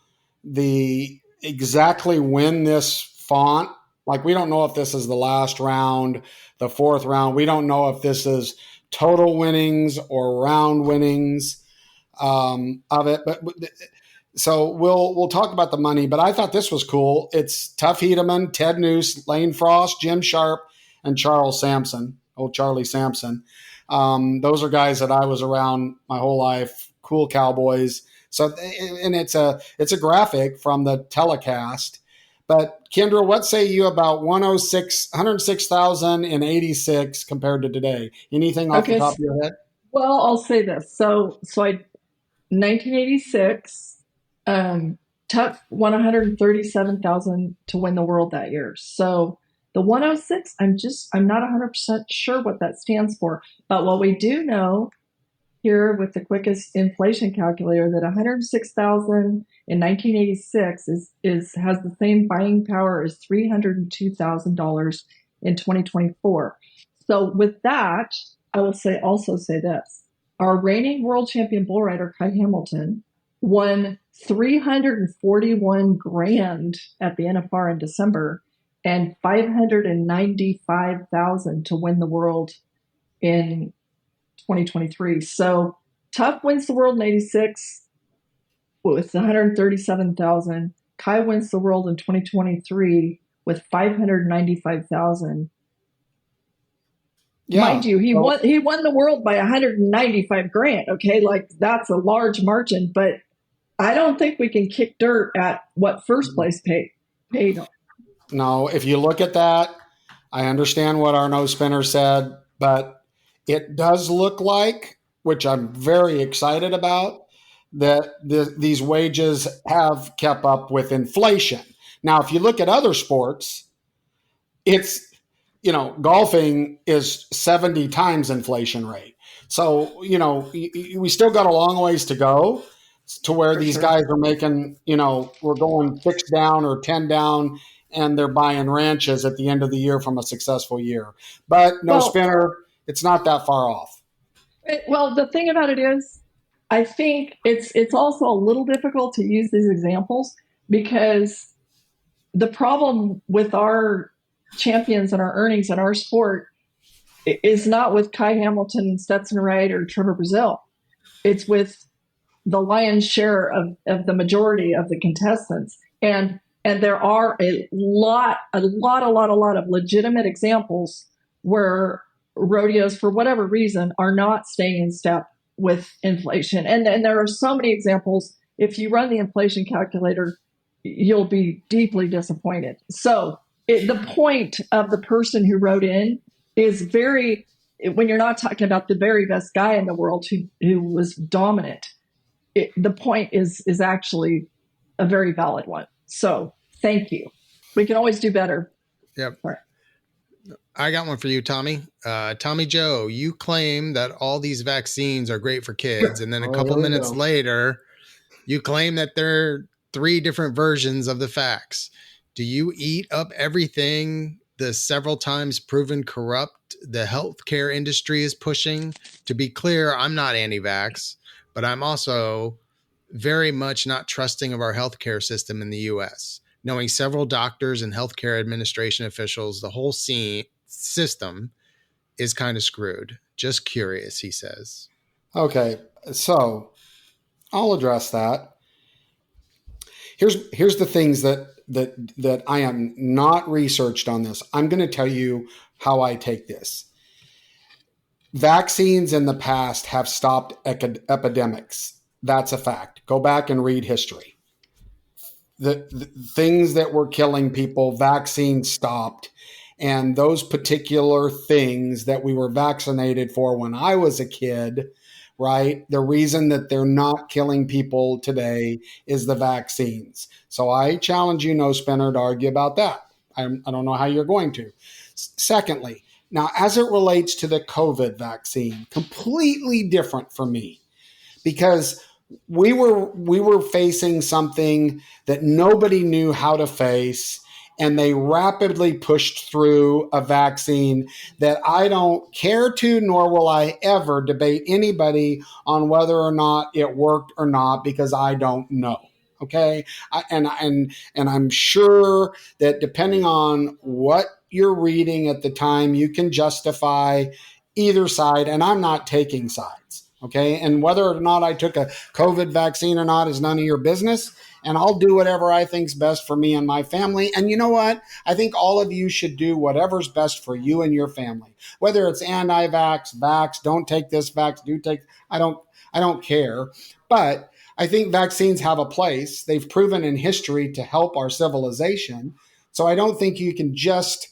exactly when this font Like, we don't know if this is the last round, the fourth round. We don't know if this is total winnings or round winnings of it. But so we'll talk about the money. But I thought this was cool. It's Tuff Hedeman, Ted Noose, Lane Frost, Jim Sharp, and Charles Sampson. Old Charlie Sampson. Those are guys that I was around my whole life. Cool cowboys. So, and it's a graphic from the telecast. But Kendra, what say you about 106,000 in 86 compared to today? Anything off the top of your head? Well, I'll say this. So 1986, Tuck won 137,000 to win the world that year. So the 106, I'm not 100% sure what that stands for. But what we do know here with the quickest inflation calculator, that 106,000 in 1986 has the same buying power as $302,000 in 2024. So with that, I will also say this. Our reigning world champion bull rider, Kai Hamilton, won $341,000 at the NFR in December and $595,000 to win the world in 2023. So Tuff wins the world in 86 with 137,000. Kai wins the world in 2023 with 595,000. Yeah. Mind you, he won the world by 195 grand. Okay, like that's a large margin, but I don't think we can kick dirt at what first place paid. No, if you look at that, I understand what our no spinner said, but it does look like, which I'm very excited about, that these wages have kept up with inflation. Now, if you look at other sports, it's, golfing is 70 times inflation rate. So, we still got a long ways to go to where these guys are making, we're going 6 down or 10 down, and they're buying ranches at the end of the year from a successful year. But spinner, it's not that far off. Well, the thing about it is, I think it's also a little difficult to use these examples because the problem with our champions and our earnings in our sport is not with Kai Hamilton, Stetson Wright, or Trevor Brazil. It's with the lion's share of the majority of the contestants. And there are a lot of legitimate examples where rodeos, for whatever reason, are not staying in step with inflation. And there are so many examples. If you run the inflation calculator, you'll be deeply disappointed. So the point of the person who wrote in is when you're not talking about the very best guy in the world who was dominant, the point is actually a very valid one. So thank you. We can always do better. Yep. Right. I got one for you, Tommy. Tommy Joe, you claim that all these vaccines are great for kids. And then a couple minutes later, you claim that there are 3 different versions of the facts. Do you eat up everything the several times proven corrupt the healthcare industry is pushing? To be clear, I'm not anti-vax, but I'm also very much not trusting of our healthcare system in the U.S. Knowing several doctors and healthcare administration officials, the whole system is kind of screwed. Just curious, he says. Okay, so I'll address that. Here's the things that I am not researched on this. I'm going to tell you how I take this. Vaccines in the past have stopped epidemics. That's a fact. Go back and read history. The things that were killing people, vaccines stopped. And those particular things that we were vaccinated for when I was a kid, right? The reason that they're not killing people today is the vaccines. So I challenge you, No Spinner, to argue about that. I don't know how you're going to. Secondly, now as it relates to the COVID vaccine, completely different for me, because we were facing something that nobody knew how to face, and they rapidly pushed through a vaccine that I don't care to, nor will I ever debate anybody on whether or not it worked or not, because I don't know. Okay. And I'm sure that depending on what you're reading at the time, you can justify either side. And I'm not taking sides. Okay. And whether or not I took a COVID vaccine or not is none of your business. And I'll do whatever I think's best for me and my family. And you know what? I think all of you should do whatever's best for you and your family. Whether it's anti-vax, vax, don't take this vax, do take, I don't care. But I think vaccines have a place. They've proven in history to help our civilization. So I don't think you can just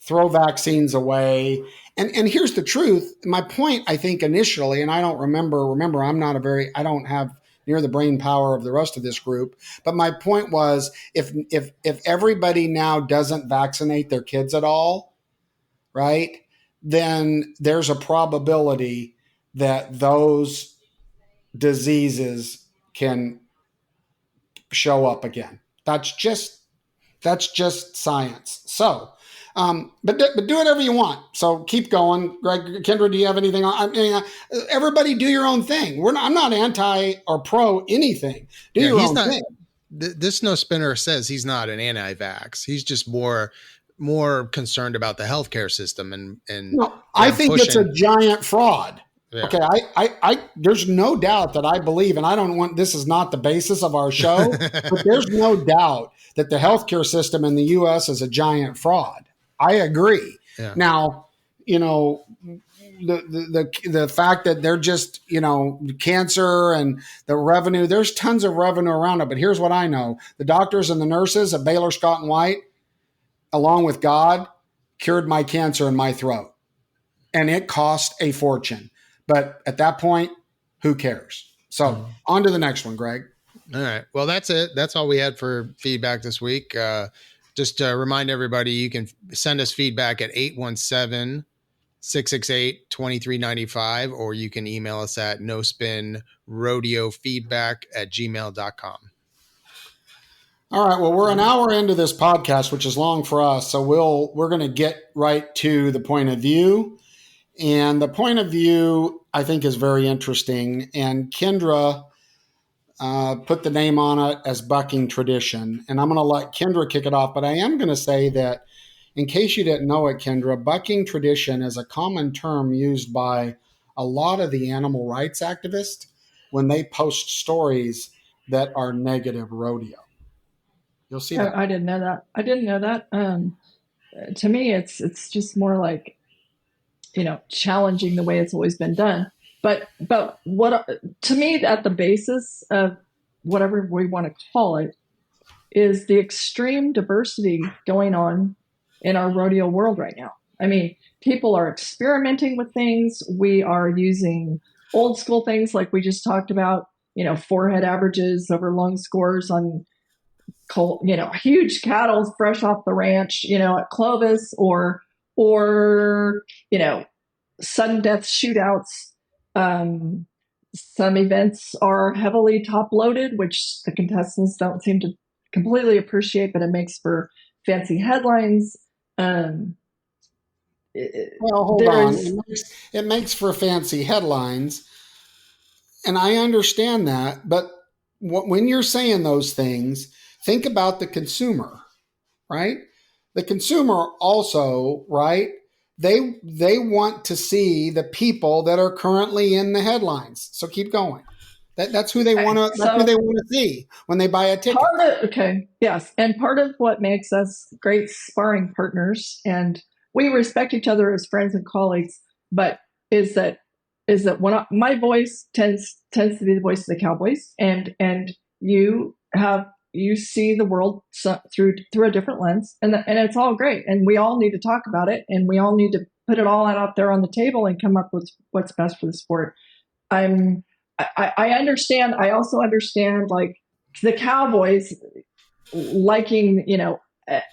throw vaccines away. And here's the truth. My point, I think initially, and I don't remember, I don't have near the brain power of the rest of this group. But my point was, if everybody now doesn't vaccinate their kids at all, right, then there's a probability that those diseases can show up again. That's just science. So, but do whatever you want. So keep going, Greg. Kendra, do you have anything? I mean, everybody do your own thing. I'm not anti or pro anything. Do your own thing. This no spinner says he's not an anti-vax. He's just more concerned about the healthcare system and no, I think it's a giant fraud. Yeah. Okay, I there's no doubt that I believe, and I don't want, this is not the basis of our show, but there's no doubt that the healthcare system in the U.S. is a giant fraud. I agree. Yeah. Now, you know, the fact that they're just, you know, cancer and the revenue, there's tons of revenue around it. But here's what I know: the doctors and the nurses at Baylor Scott and White, along with God, cured my cancer in my throat, and it cost a fortune. But at that point, who cares? So on to the next one, Greg. All right. Well, that's it. That's all we had for feedback this week. Just to remind everybody, you can send us feedback at 817-668-2395, or you can email us at nospinrodeofeedback@gmail.com. All right. Well, we're an hour into this podcast, which is long for us. So we're going to get right to the point of view. And the point of view, I think, is very interesting. And Kendra put the name on it as bucking tradition. And I'm going to let Kendra kick it off. But I am going to say that, in case you didn't know it, Kendra, bucking tradition is a common term used by a lot of the animal rights activists when they post stories that are negative rodeo. You'll see that. I didn't know that. To me, it's just more like, you know, challenging the way it's always been done. But what, to me, at the basis of whatever we want to call it, is the extreme diversity going on in our rodeo world right now. I mean, people are experimenting with things. We are using old school things like we just talked about, you know, forehead averages over lung scores on, you know, huge cattle fresh off the ranch, you know, at Clovis, or, you know, sudden death shootouts. Some events are heavily top loaded, which the contestants don't seem to completely appreciate, but it makes for fancy headlines. Well, hold on. It makes for fancy headlines. And I understand that. But when you're saying those things, think about the consumer, right? The consumer also, right? They want to see the people that are currently in the headlines. So keep going. That's who they want to. That's who they want to see when they buy a ticket. Yes, and part of what makes us great sparring partners, and we respect each other as friends and colleagues, but is that when my voice tends to be the voice of the cowboys, and you see the world through a different lens, and it's all great, and we all need to talk about it, and we all need to put it all out there on the table and come up with what's best for the sport. I understand. I also understand, like, the Cowboys liking, you know,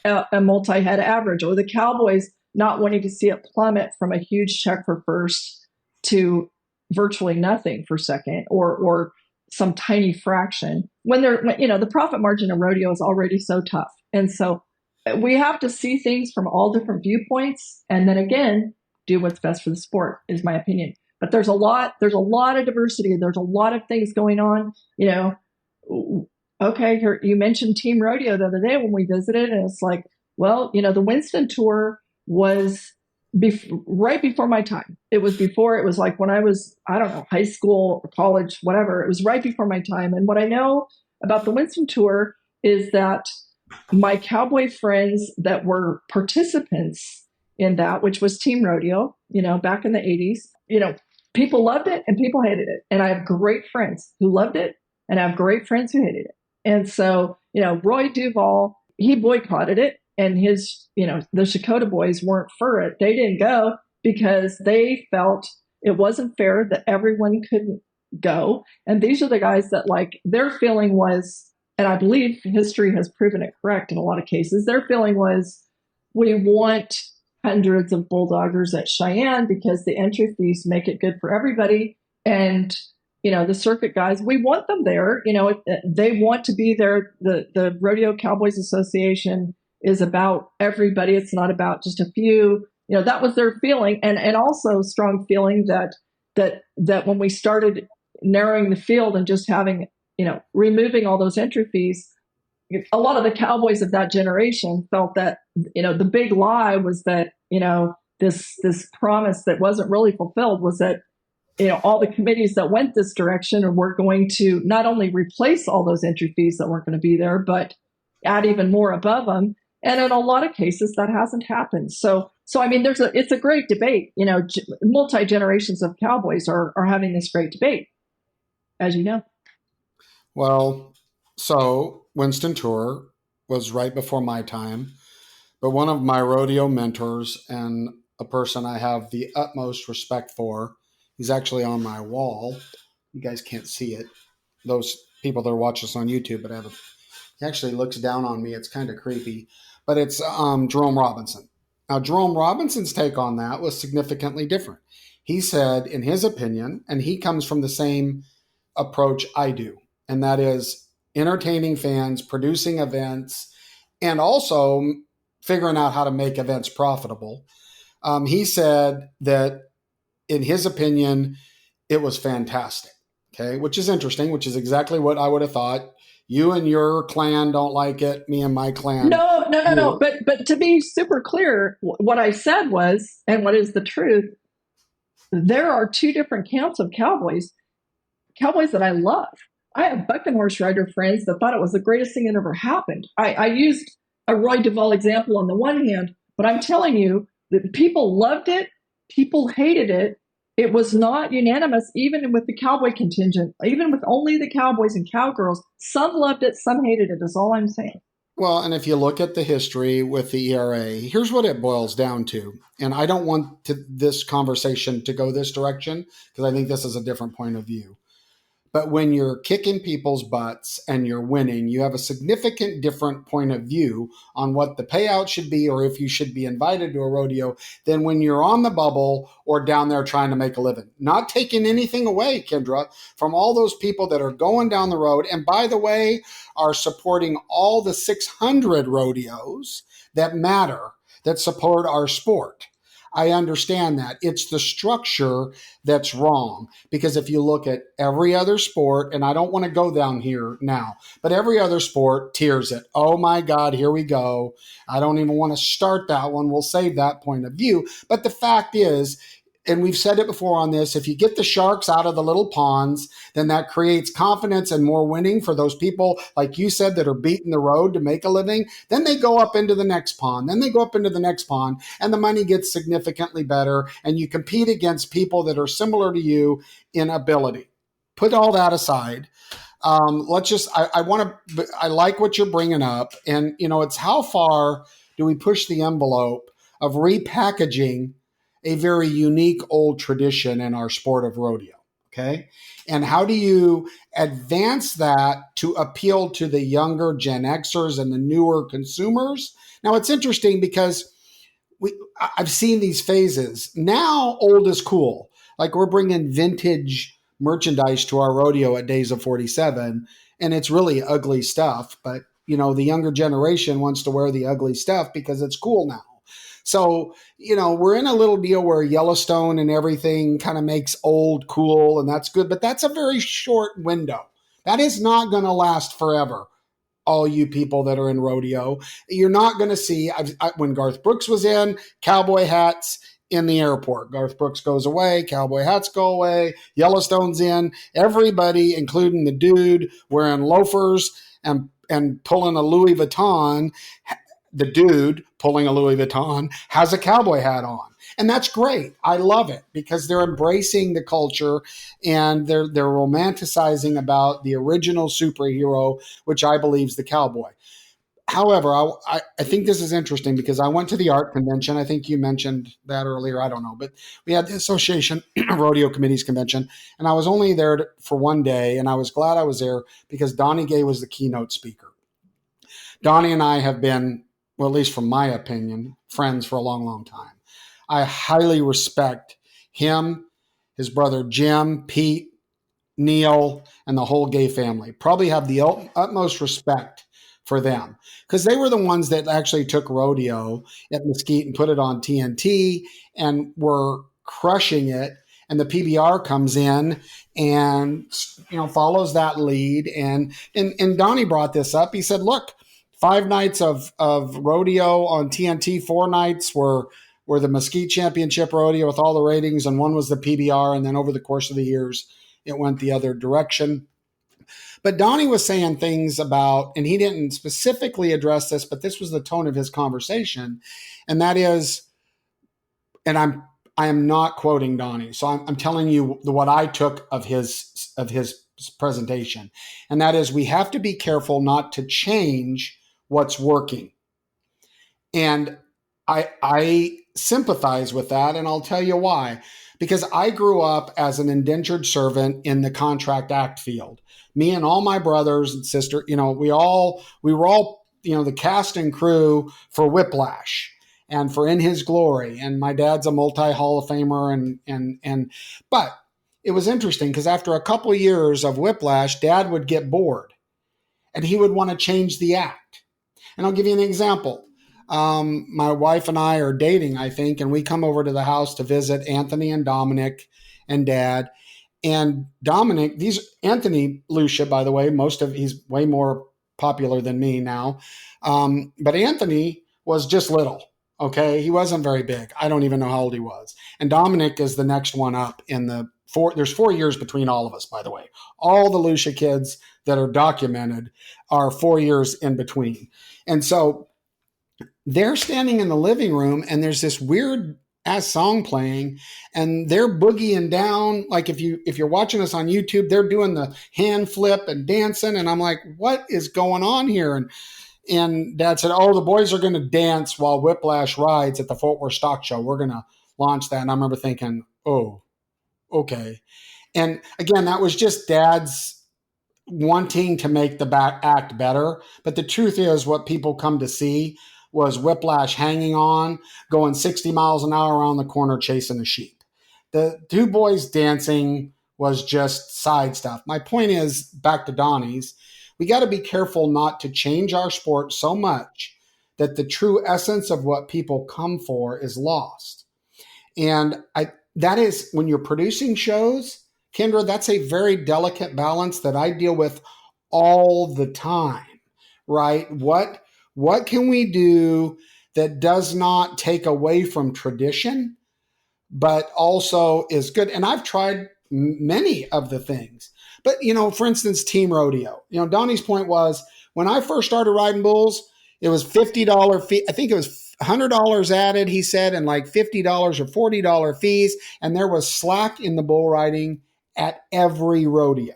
a multi-head average, or the Cowboys not wanting to see it plummet from a huge check for first to virtually nothing for second, or some tiny fraction when you know, the profit margin of rodeo is already so tough. And so we have to see things from all different viewpoints, and then again, do what's best for the sport, is my opinion. But there's a lot of diversity. There's a lot of things going on. You know, okay, you mentioned Team Rodeo the other day when we visited, and it's like, well, the Winston tour was right before my time. It was like when I was, I don't know, high school, or college, whatever. It was right before my time. And what I know about the Winston tour is that my cowboy friends that were participants in that, which was Team Rodeo, back in the 80s, people loved it and people hated it. And I have great friends who loved it, and I have great friends who hated it. And so, Roy Duval, he boycotted it, and his, the Shakota boys weren't for it. They didn't go because they felt it wasn't fair that everyone couldn't go. And these are the guys that, like, their feeling was, and I believe history has proven it correct in a lot of cases, their feeling was, we want hundreds of bulldoggers at Cheyenne because the entry fees make it good for everybody. And the circuit guys, we want them there. They want to be there. The Rodeo Cowboys Association is about everybody. It's not about just a few. That was their feeling, and also strong feeling that when we started narrowing the field and just having, removing all those entry fees, a lot of the cowboys of that generation felt that, the big lie was that, this promise that wasn't really fulfilled was that, all the committees that went this direction were going to not only replace all those entry fees that weren't going to be there, but add even more above them. And in a lot of cases, that hasn't happened. So I mean, it's a great debate. Multi generations of cowboys are having this great debate, as you know. Well, so Winston Tour was right before my time, but one of my rodeo mentors and a person I have the utmost respect for, he's actually on my wall. You guys can't see it. Those people that watch us on YouTube, but he actually looks down on me. It's kind of creepy, but it's Jerome Robinson. Now, Jerome Robinson's take on that was significantly different. He said, in his opinion, and he comes from the same approach I do, and that is entertaining fans, producing events, and also figuring out how to make events profitable. He said that, in his opinion, it was fantastic. Okay, which is interesting, which is exactly what I would have thought. You and your clan don't like it. Me and my clan. No. But to be super clear, what I said was, and what is the truth, there are two different camps of cowboys that I love. I have buck and horse rider friends that thought it was the greatest thing that ever happened. I used a Roy Duval example on the one hand, but I'm telling you that people loved it, people hated it. It was not unanimous, even with the cowboy contingent, even with only the cowboys and cowgirls. Some loved it, some hated it, is all I'm saying. Well, and if you look at the history with the ERA, here's what it boils down to. And I don't want this conversation to go this direction because I think this is a different point of view. But when you're kicking people's butts and you're winning, you have a significant different point of view on what the payout should be or if you should be invited to a rodeo than when you're on the bubble or down there trying to make a living. Not taking anything away, Kendra, from all those people that are going down the road and, by the way, are supporting all the 600 rodeos that matter, that support our sport. I understand that. It's the structure that's wrong. Because if you look at every other sport, and I don't want to go down here now, but every other sport tiers it. Oh my God, here we go. I don't even want to start that one. We'll save that point of view. But the fact is, and we've said it before on this, if you get the sharks out of the little ponds, then that creates confidence and more winning for those people, like you said, that are beating the road to make a living. Then they go up into the next pond. Then they go up into the next pond, and the money gets significantly better, and you compete against people that are similar to you in ability. Put all that aside. I like what you're bringing up, and it's how far do we push the envelope of repackaging a very unique old tradition in our sport of rodeo, okay? And how do you advance that to appeal to the younger Gen Xers and the newer consumers? Now, it's interesting because I've seen these phases. Now, old is cool. Like, we're bringing vintage merchandise to our rodeo at Days of 47, and it's really ugly stuff. But, the younger generation wants to wear the ugly stuff because it's cool now. So, we're in a little deal where Yellowstone and everything kind of makes old cool, and that's good, but that's a very short window. That is not going to last forever. all you people that are in rodeo. You're not going to see, when Garth Brooks was in, cowboy hats in the airport. Garth Brooks goes away, cowboy hats go away, Yellowstone's in, everybody, including the dude wearing loafers and pulling a Louis Vuitton, the dude pulling a Louis Vuitton has a cowboy hat on. And that's great. I love it because they're embracing the culture and they're romanticizing about the original superhero, which I believe is the cowboy. However, I think this is interesting because I went to the art convention. I think you mentioned that earlier. I don't know. But we had the Association Rodeo Committees Convention, and I was only there for one day, and I was glad I was there because Donnie Gay was the keynote speaker. Donnie and I have been, well, at least from my opinion, friends for a long, long time. I highly respect him, his brother Jim, Pete, Neil, and the whole Gay family. Probably have the utmost respect for them because they were the ones that actually took rodeo at Mesquite and put it on TNT and were crushing it. And the PBR comes in and follows that lead. And Donnie brought this up. He said, "Look, 5 nights of rodeo on TNT, 4 nights were the Mesquite Championship Rodeo with all the ratings, and 1 was the PBR. And then over the course of the years, it went the other direction." But Donnie was saying things about, and he didn't specifically address this, but this was the tone of his conversation, and that is, and I am not quoting Donnie, so I'm telling you what I took of his presentation, and that is, we have to be careful not to change what's working, and I sympathize with that, and I'll tell you why. Because I grew up as an indentured servant in the contract act field. Me and all my brothers and sister, we were all, the cast and crew for Whiplash and for In His Glory. And my dad's a multi-Hall of Famer. But it was interesting because after a couple of years of Whiplash, Dad would get bored and he would want to change the act. And I'll give you an example. My wife and I are dating, I think, and we come over to the house to visit Anthony and Dominic and Dad. And Dominic, Anthony Lucia, by the way, he's way more popular than me now. But Anthony was just little. Okay. He wasn't very big. I don't even know how old he was. And Dominic is the next one up there's 4 years between all of us, by the way. All the Lucia kids that are documented are 4 years in between. And so they're standing in the living room and there's this weird ass song playing and they're boogieing down. Like if you're watching us on YouTube, they're doing the hand flip and dancing. And I'm like, what is going on here? And Dad said, "Oh, the boys are going to dance while Whiplash rides at the Fort Worth Stock Show. We're going to launch that." And I remember thinking, oh, okay. And again, that was just Dad's wanting to make the back act better. But the truth is what people come to see was Whiplash hanging on, going 60 miles an hour around the corner, chasing a sheep. The 2 boys dancing was just side stuff. My point is, back to Donnie's, we got to be careful not to change our sport so much that the true essence of what people come for is lost. And that is, when you're producing shows, Kendra, that's a very delicate balance that I deal with all the time, right? What can we do that does not take away from tradition, but also is good? And I've tried many of the things. But, for instance, team rodeo. Donnie's point was, when I first started riding bulls, it was $50 fee. I think it was $100 added, he said, and like $50 or $40 fees. And there was slack in the bull riding at every rodeo.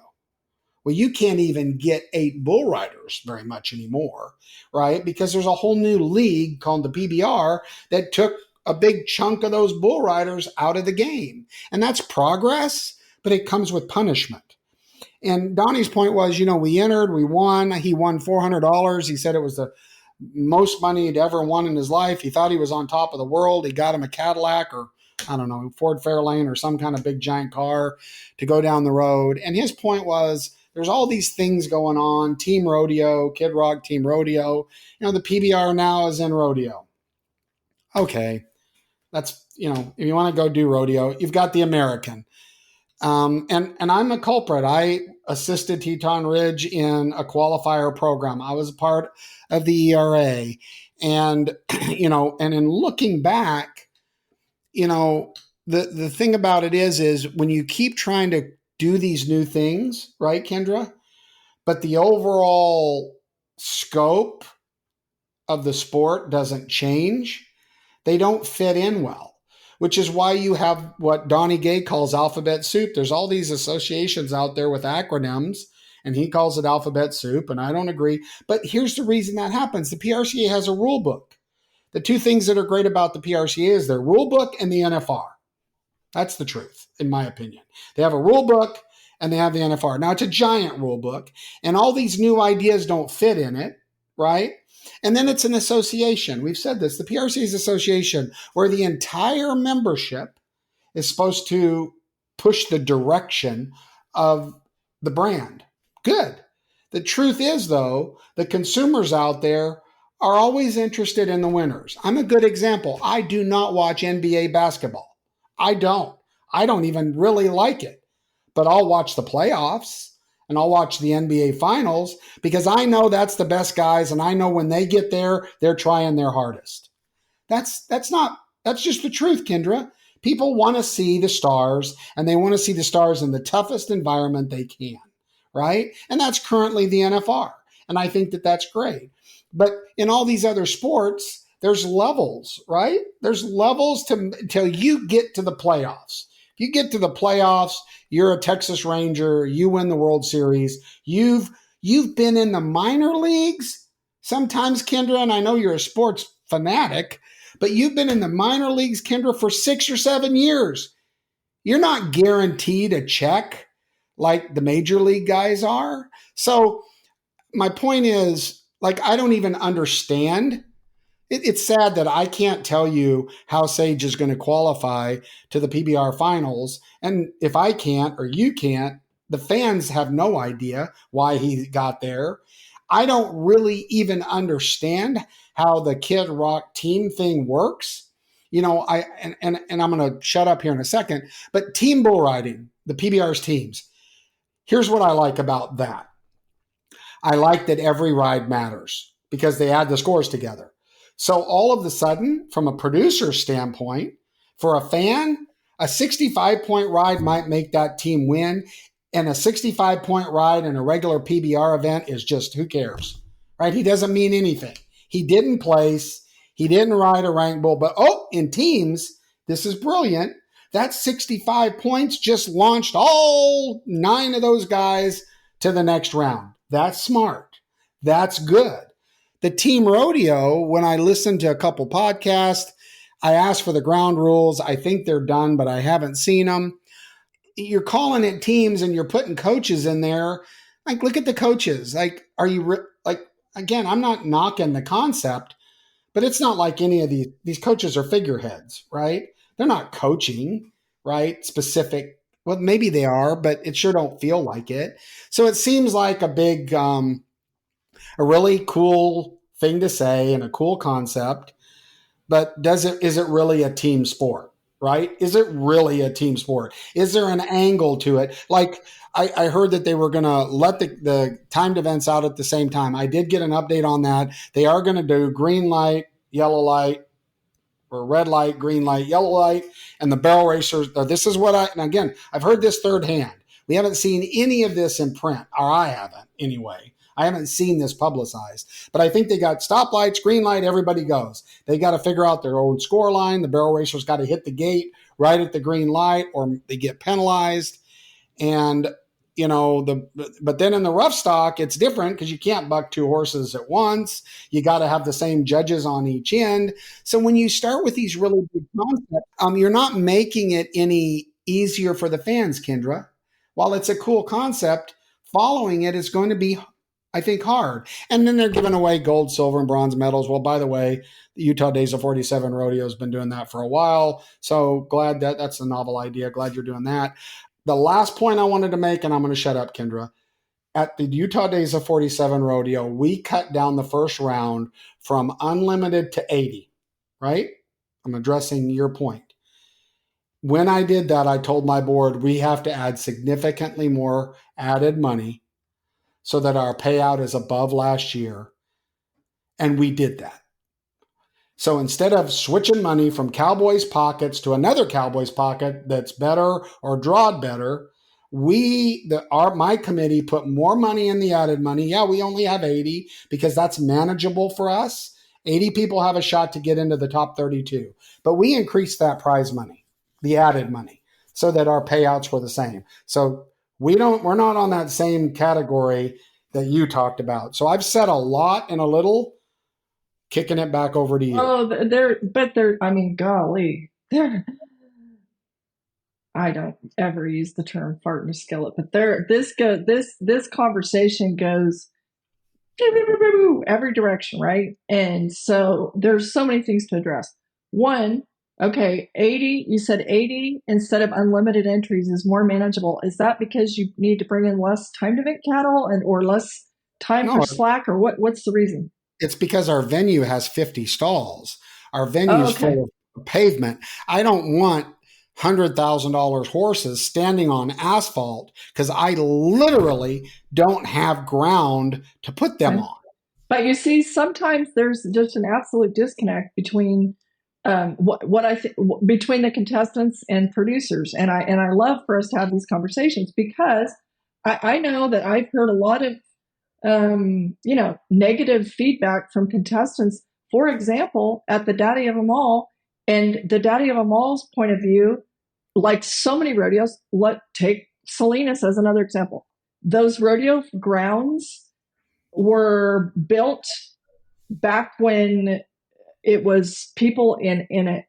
Well, you can't even get 8 bull riders very much anymore, right? Because there's a whole new league called the PBR that took a big chunk of those bull riders out of the game. And that's progress, but it comes with punishment. And Donnie's point was, we entered, we won. He won $400. He said it was the most money he'd ever won in his life. He thought he was on top of the world. He got him a Cadillac or, I don't know, Ford Fairlane or some kind of big giant car to go down the road. And his point was, there's all these things going on. Team rodeo, Kid Rock, team rodeo. The PBR now is in rodeo. Okay. That's, if you want to go do rodeo, you've got the American. And I'm a culprit. I assisted Teton Ridge in a qualifier program. I was a part of the ERA. And, and in looking back, the thing about it is when you keep trying to do these new things, right, Kendra? But the overall scope of the sport doesn't change, they don't fit in well, which is why you have what Donnie Gay calls alphabet soup. There's all these associations out there with acronyms, and he calls it alphabet soup, and I don't agree. But here's the reason that happens. The PRCA has a rule book. The two things that are great about the PRCA is their rule book and the NFR. That's the truth, in my opinion. They have a rule book and they have the NFR. Now, it's a giant rule book, and all these new ideas don't fit in it, right? And then it's an association. We've said this. The PRCA is an association where the entire membership is supposed to push the direction of the brand. Good. The truth is, though, the consumers out there are always interested in the winners. I'm a good example. I do not watch NBA basketball. I don't. I don't even really like it. But I'll watch the playoffs and I'll watch the NBA finals because I know that's the best guys, and I know when they get there, they're trying their hardest. That's just the truth, Kendra. People want to see the stars, and they want to see the stars in the toughest environment they can, right? And that's currently the NFR. And I think that that's great. But in all these other sports, there's levels, right? There's levels until you get to the playoffs. If you get to the playoffs, you're a Texas Ranger, you win the World Series. You've been in the minor leagues sometimes, Kendra, and I know you're a sports fanatic, but you've been in the minor leagues, Kendra, for 6 or 7 years. You're not guaranteed a check like the major league guys are. So my point is, I don't even understand. It's sad that I can't tell you how Sage is going to qualify to the PBR finals. And if I can't or you can't, the fans have no idea why he got there. I don't really even understand how the Kid Rock team thing works. And I'm going to shut up here in a second, but team bull riding, the PBR's teams, here's what I like about that. I like that every ride matters because they add the scores together. So all of a sudden, from a producer standpoint, for a fan, a 65-point ride might make that team win. And a 65-point ride in a regular PBR event is just, who cares, right? He doesn't mean anything. He didn't place. He didn't ride a rank bull. But, in teams, this is brilliant. That 65 points just launched all 9 of those guys to the next round. That's smart. That's good. The team rodeo, when I listened to a couple podcasts, I asked for the ground rules. I think they're done, but I haven't seen them. You're calling it teams and you're putting coaches in there. Look at the coaches. Are you again, I'm not knocking the concept, but it's not like any of these coaches are figureheads, right? They're not coaching, right? Specific. Well, maybe they are, but it sure don't feel like it. So it seems like a big, a really cool thing to say and a cool concept, but is it really a team sport, right? Is it really a team sport? Is there an angle to it? I heard that they were going to let the timed events out at the same time. I did get an update on that. They are going to do green light, yellow light, or red light, green light, yellow light, and the barrel racers. This is what and again, I've heard this third hand. We haven't seen any of this in print, or I haven't anyway. I haven't seen this publicized, but I think they got stoplights, green light, everybody goes. They got to figure out their own score line. The barrel racers got to hit the gate right at the green light or they get penalized. And, but then in the rough stock, it's different because you can't buck 2 horses at once. You got to have the same judges on each end. So when you start with these really big concepts, you're not making it any easier for the fans, Kendra. While it's a cool concept, following it is going to be, I think, hard. And then they're giving away gold, silver, and bronze medals. Well, by the way, the Utah Days of 47 Rodeo has been doing that for a while. So glad that's a novel idea. Glad you're doing that. The last point I wanted to make, and I'm going to shut up, Kendra. At the Utah Days of 47 Rodeo, we cut down the first round from unlimited to 80, right? I'm addressing your point. when I did that, I told my board we have to add significantly more added money so that our payout is above last year. And we did that. So instead of switching money from Cowboys pockets to another Cowboys pocket that's better or drawed better, my committee put more money in the added money. Yeah, we only have 80 because that's manageable for us. 80 people have a shot to get into the top 32. But we increased that prize money, the added money, so that our payouts were the same. So we're not on that same category that you talked about. So I've said a lot and a little, kicking it back over to you. Oh, I mean, golly, I don't ever use the term fart in a skillet, but this conversation goes every direction, right? And so there's so many things to address. One, okay, 80, you said 80 instead of unlimited entries is more manageable. Is that because you need to bring in less time to event cattle or less time for slack, or what's the reason? It's because our venue has 50 stalls. Our venue is full of pavement. I don't want $100,000 horses standing on asphalt because I literally don't have ground to put them on. But you see, sometimes there's just an absolute disconnect between what I think between the contestants and producers, and I love for us to have these conversations because I know that I've heard a lot of negative feedback from contestants. For example, at the Daddy of Them All, and the Daddy of Them All's point of view, like so many rodeos, take Salinas as another example. Those rodeo grounds were built back when it was people in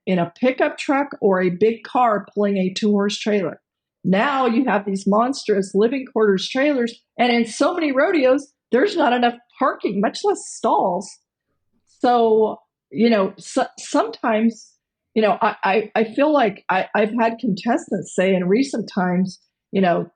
a pickup truck or a big car pulling a 2-horse trailer. Now you have these monstrous living quarters trailers, and in so many rodeos, there's not enough parking, much less stalls. So, sometimes, I feel like I've had contestants say in recent times,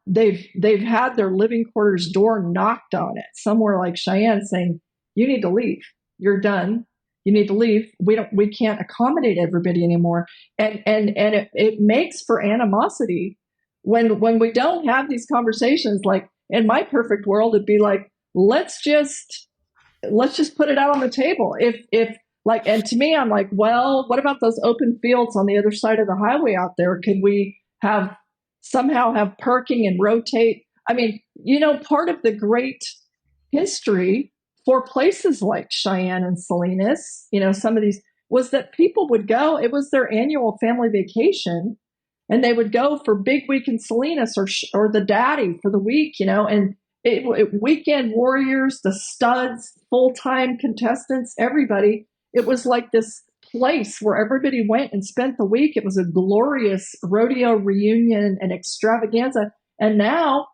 they've had their living quarters door knocked on it somewhere like Cheyenne, saying, "You need to leave. You're done. You need to leave. We can't accommodate everybody anymore." And it makes for animosity when we don't have these conversations. Like in my perfect world, it'd be like, let's just put it out on the table. If like, and to me, I'm like, well, what about those open fields on the other side of the highway out there? Could we somehow have parking and rotate? I mean, part of the great history for places like Cheyenne and Salinas, some of these, was that people would go, it was their annual family vacation, and they would go for Big Week in Salinas or the Daddy for the week, and weekend warriors, the studs, full-time contestants, everybody. It was like this place where everybody went and spent the week. It was a glorious rodeo reunion and extravaganza. And now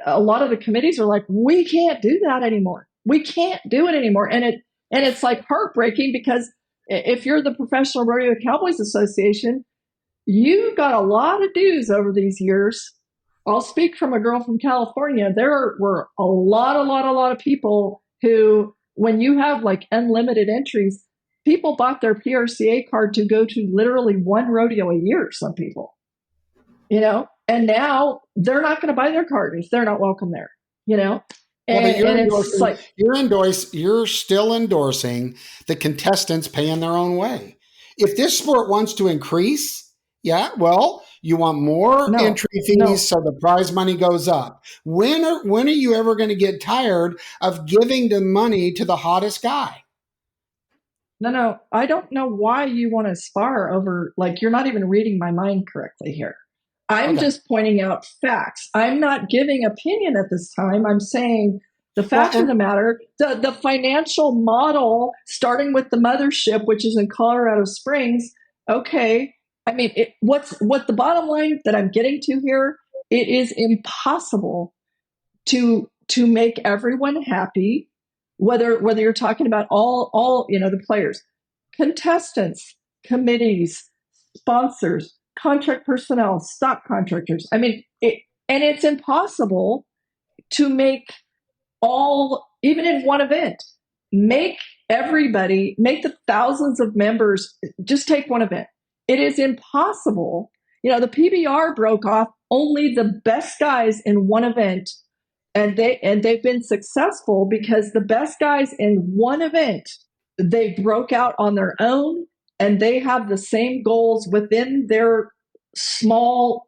a lot of the committees are like, we can't do that anymore. We can't do it anymore. And it's like heartbreaking because if you're the Professional Rodeo Cowboys Association, you got a lot of dues over these years. I'll speak from a girl from California. There were a lot of people who, when you have like unlimited entries, people bought their PRCA card to go to literally one rodeo a year, some people, and now they're not going to buy their card if they're not welcome there, And you're still endorsing the contestants paying their own way. If this sport wants to increase, you want more entry fees so the prize money goes up. When are you ever going to get tired of giving the money to the hottest guy? No, I don't know why you want to spar over, like, you're not even reading my mind correctly here. I'm just pointing out facts. I'm not giving opinion at this time. I'm saying the fact of the matter, the financial model, starting with the Mothership, which is in Colorado Springs. Okay. I mean, what the bottom line that I'm getting to here, it is impossible to make everyone happy, whether you're talking about all the players, contestants, committees, sponsors, contract personnel, stock contractors. I mean, it's impossible to make even in one event, make the thousands of members, just take one event. It is impossible the PBR broke off only the best guys in one event, and they've been successful because the best guys in one event, they broke out on their own, and they have the same goals within their small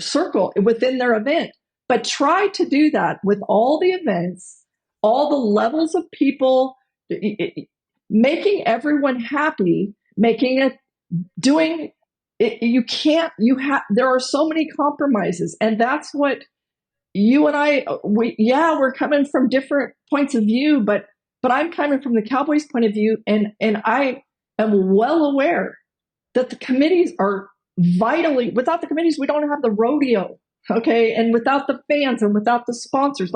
circle within their event. But try to do that with all the events, all the levels of people, making everyone happy, making it, doing it. You can't, there are so many compromises. And that's what you and I, we're coming from different points of view, but I'm coming from the Cowboys' point of view. And I am well aware that the committees are vitally, without the committees, we don't have the rodeo. Okay. And without the fans and without the sponsors,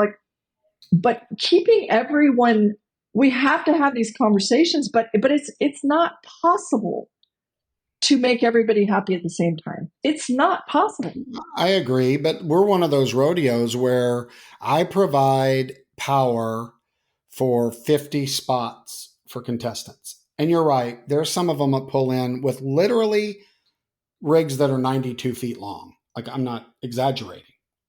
but keeping everyone, we have to have these conversations, but it's not possible to make everybody happy at the same time. It's not possible. I agree, but we're one of those rodeos where I provide power for 50 spots for contestants. And you're right, there's some of them that pull in with literally rigs that are 92 feet long. Like, I'm not exaggerating,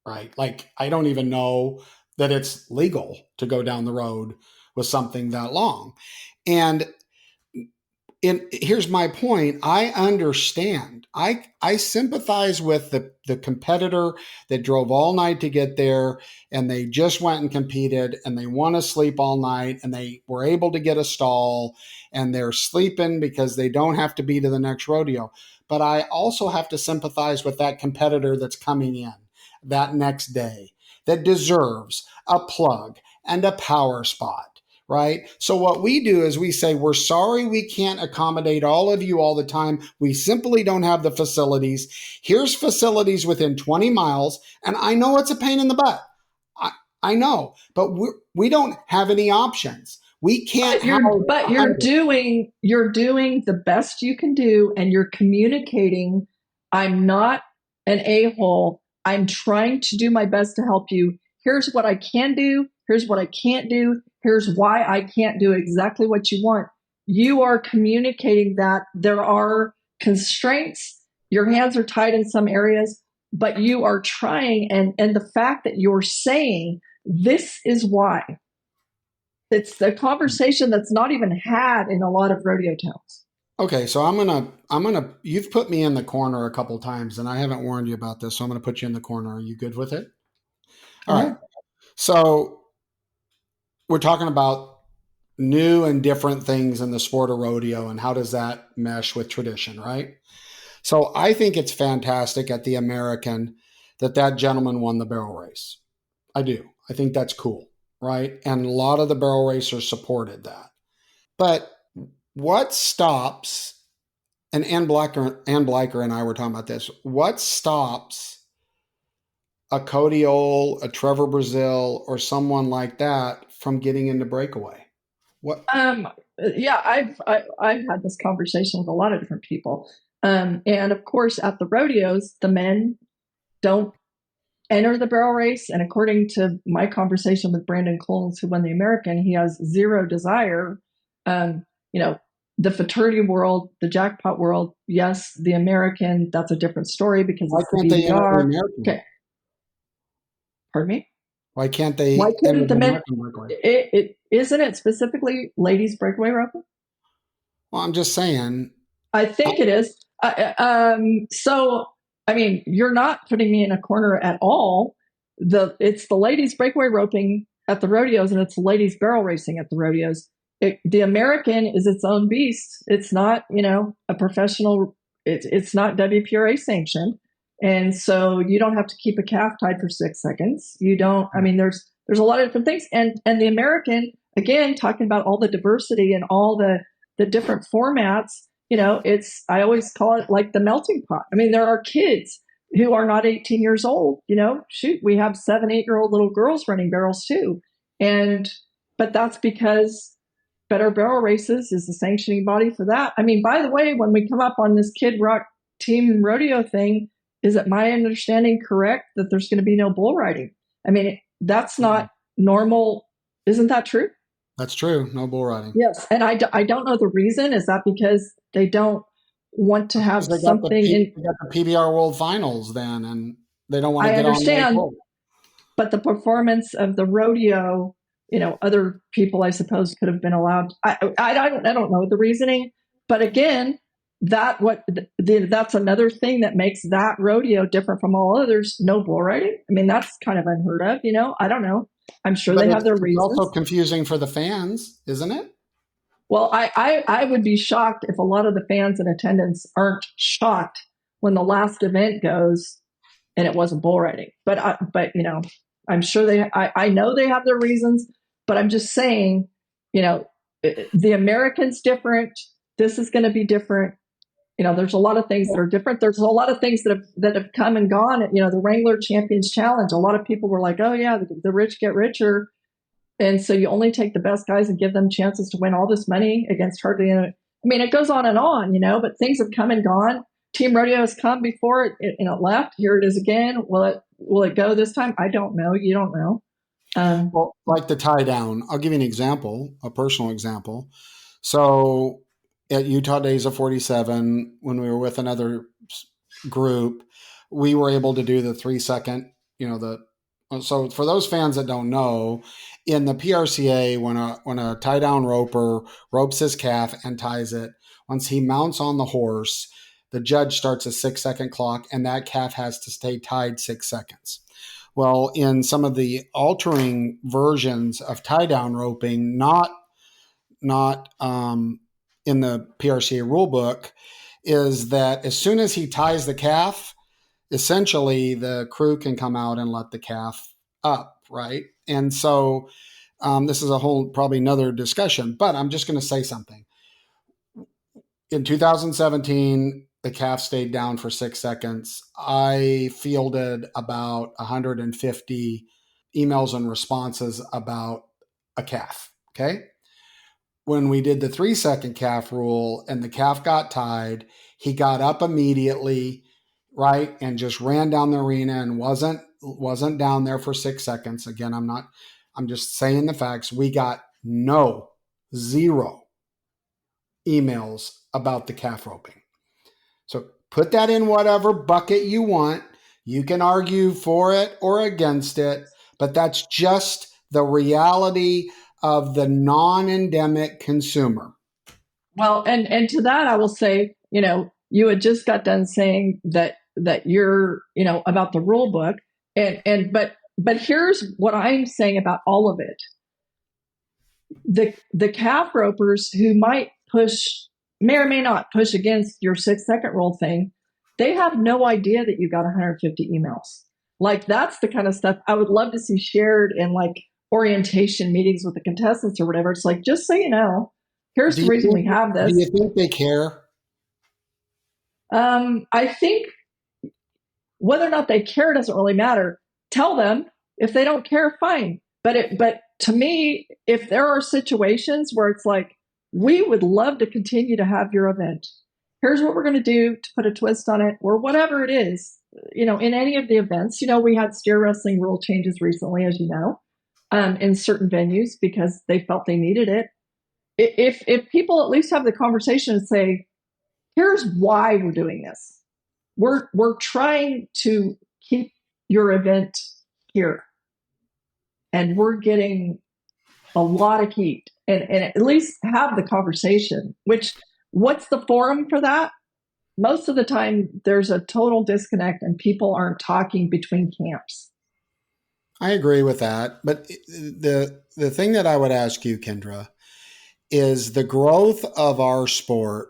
right? Like, I don't even know that it's legal to go down the road with something that long. And here's my point. I understand. I sympathize with the competitor that drove all night to get there, and they just went and competed, and they want to sleep all night, and they were able to get a stall, and they're sleeping because they don't have to be to the next rodeo. But I also have to sympathize with that competitor that's coming in that next day that deserves a plug and a power spot. Right? So what we do is we say, we're sorry we can't accommodate all of you all the time. We simply don't have the facilities. Here's facilities within 20 miles. And I know it's a pain in the butt. I know, but we don't have any options. We can't. But you're doing the best you can do, and you're communicating. I'm not an a-hole. I'm trying to do my best to help you. Here's what I can do. Here's what I can't do. Here's why I can't do exactly what you want. You are communicating that there are constraints. Your hands are tied in some areas, but you are trying. And the fact that you're saying this is why. It's the conversation that's not even had in a lot of rodeo towns. Okay, so you've put me in the corner a couple times, and I haven't warned you about this, so I'm going to put you in the corner. Are you good with it? All right. So we're talking about new and different things in the sport of rodeo, and how does that mesh with tradition, right? So I think it's fantastic at the American that gentleman won the barrel race. I do. I think that's cool, right? And a lot of the barrel racers supported that. But what stops, and Ann Blacker and I were talking about this, what stops a Cody Ole, a Trevor Brazil, or someone like that from getting into breakaway? What? Yeah, I've had this conversation with a lot of different people, and of course, at the rodeos, the men don't enter the barrel race. And according to my conversation with Brandon Coles, who won the American, he has zero desire. The fraternity world, the jackpot world, yes. The American, that's a different story because why it's the BDR. Okay. Pardon me? Why can't they? Why couldn't the men? Isn't it specifically ladies breakaway roping? Well, I'm just saying. I think it is. So, I mean, you're not putting me in a corner at all. It's the ladies breakaway roping at the rodeos, and it's the ladies barrel racing at the rodeos. The American is its own beast. It's not, a professional. It's not WPRA sanctioned. And so you don't have to keep a calf tied for 6 seconds. You don't, there's a lot of different things. And the American, again, talking about all the diversity and all the different formats, I always call it like the melting pot. There are kids who are not 18 years old, we have 7-8-year-old little girls running barrels too. But that's because Better Barrel Races is the sanctioning body for that. By the way, when we come up on this Kid Rock team rodeo thing, is it my understanding correct that there's going to be no bull riding? That's not normal. Isn't that true? That's true. No bull riding. Yes. And I don't know the reason. Is that because they don't want to have They something they got the PBR World Finals then, and they don't want to I get understand, on. but the performance of the rodeo, other people I suppose could have been allowed. I don't know the reasoning, but again, that's another thing that makes that rodeo different from all others. No bull riding. I mean, that's kind of unheard of. I don't know. I'm sure But they have their it's reasons. also confusing for the fans, isn't it? Well, I would be shocked if a lot of the fans in attendance aren't shocked when the last event goes and it wasn't bull riding. But I'm sure I know they have their reasons, but I'm just saying, the American's different. This is going to be different. There's a lot of things that are different. There's a lot of things that have come and gone. The Wrangler Champions Challenge. A lot of people were like, "Oh yeah, the rich get richer," and so you only take the best guys and give them chances to win all this money against hardly any. I mean, it goes on and on, but things have come and gone. Team Rodeo has come before it left. Here it is again. Will it go this time? I don't know. You don't know. Well, like the tie down. I'll give you an example, a personal example. So at Utah Days of 47, when we were with another group, we were able to do the 3-second, so for those fans that don't know, in the PRCA, when a tie down roper ropes his calf and ties it, once he mounts on the horse, the judge starts a 6-second clock, and that calf has to stay tied 6 seconds. Well, in some of the altering versions of tie down roping, not in the PRCA rulebook, is that as soon as he ties the calf, essentially the crew can come out and let the calf up, right? And so this is a whole probably another discussion, but I'm just going to say something. In 2017, the calf stayed down for 6 seconds. I fielded about 150 emails and responses about a calf. Okay. When we did the 3-second calf rule and the calf got tied, he got up immediately, right, and just ran down the arena and wasn't down there for 6 seconds. Again, I'm just saying the facts. We got zero emails about the calf roping. So put that in whatever bucket you want. You can argue for it or against it, but that's just the reality of the non-endemic consumer. Well, and to that I will say, you had just got done saying that you're, about the rule book, but here's what I'm saying about all of it. The calf ropers who may or may not push against your 6-second rule thing, they have no idea that you got 150 emails. Like, that's the kind of stuff I would love to see shared in like orientation meetings with the contestants or whatever. It's like, just so you know, here's the reason we have this. Do you think they care? I think whether or not they care doesn't really matter. Tell them. If they don't care, fine. But to me, if there are situations where it's like, we would love to continue to have your event, here's what we're going to do to put a twist on it, or whatever it is, in any of the events. We had steer wrestling rule changes recently, as you know, in certain venues because they felt they needed it. If people at least have the conversation and say, here's why we're doing this. We're trying to keep your event here, and we're getting a lot of heat, and at least have the conversation. What's the forum for that? Most of the time there's a total disconnect and people aren't talking between camps. I agree with that. But the thing that I would ask you, Kendra, is the growth of our sport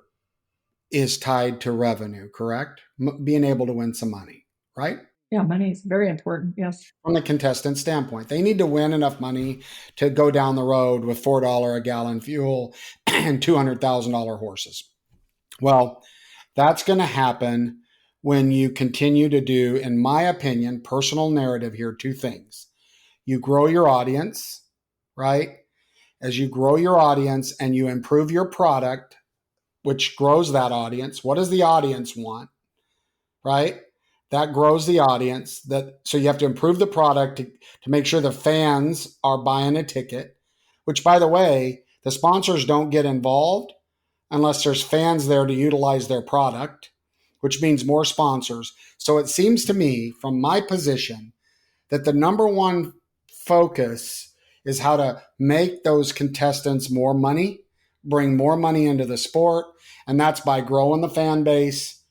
is tied to revenue, correct? Being able to win some money, right? Yeah, money is very important, yes. From the contestant standpoint, they need to win enough money to go down the road with $4 a gallon fuel and $200,000 horses. Well, that's going to happen when you continue to do, in my opinion, personal narrative here, 2 things. You grow your audience, right? As you grow your audience and you improve your product, which grows that audience. What does the audience want? Right? That grows the audience. So you have to improve the product to make sure the fans are buying a ticket, which, by the way, the sponsors don't get involved unless there's fans there to utilize their product, which means more sponsors. So it seems to me, from my position, that the number one focus is how to make those contestants more money, bring more money into the sport, and that's by growing the fan base,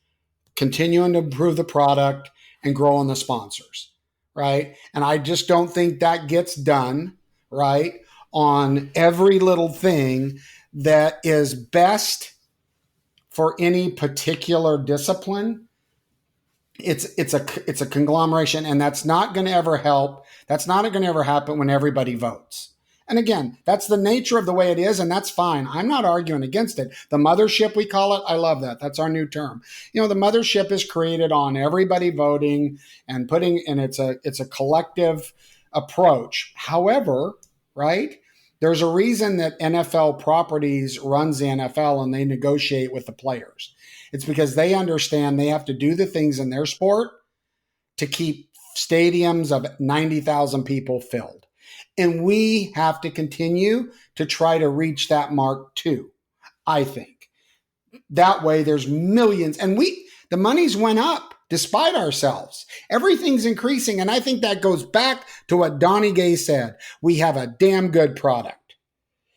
continuing to improve the product, and growing the sponsors, right? And I just don't think that gets done, right, on every little thing that is best for any particular discipline. It's a conglomeration, and that's not going to ever help. That's not going to ever happen when everybody votes. And again, that's the nature of the way it is, and that's fine. I'm not arguing against it. The mothership, we call it, I love that. That's our new term. The mothership is created on everybody voting and it's a collective approach. However, right, there's a reason that NFL Properties runs the NFL and they negotiate with the players. It's because they understand they have to do the things in their sport to keep stadiums of 90,000 people filled. And we have to continue to try to reach that mark too, I think. That way there's millions. And the money's went up despite ourselves. Everything's increasing. And I think that goes back to what Donnie Gay said. We have a damn good product.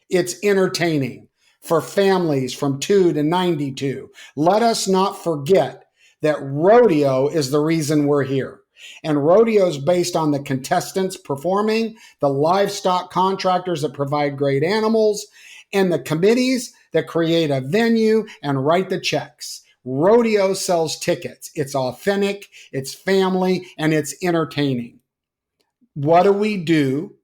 It's entertaining for families from 2 to 92. Let us not forget that rodeo is the reason we're here. And rodeo is based on the contestants performing, the livestock contractors that provide great animals, and the committees that create a venue and write the checks. Rodeo sells tickets. It's authentic, it's family, and it's entertaining. What do we do,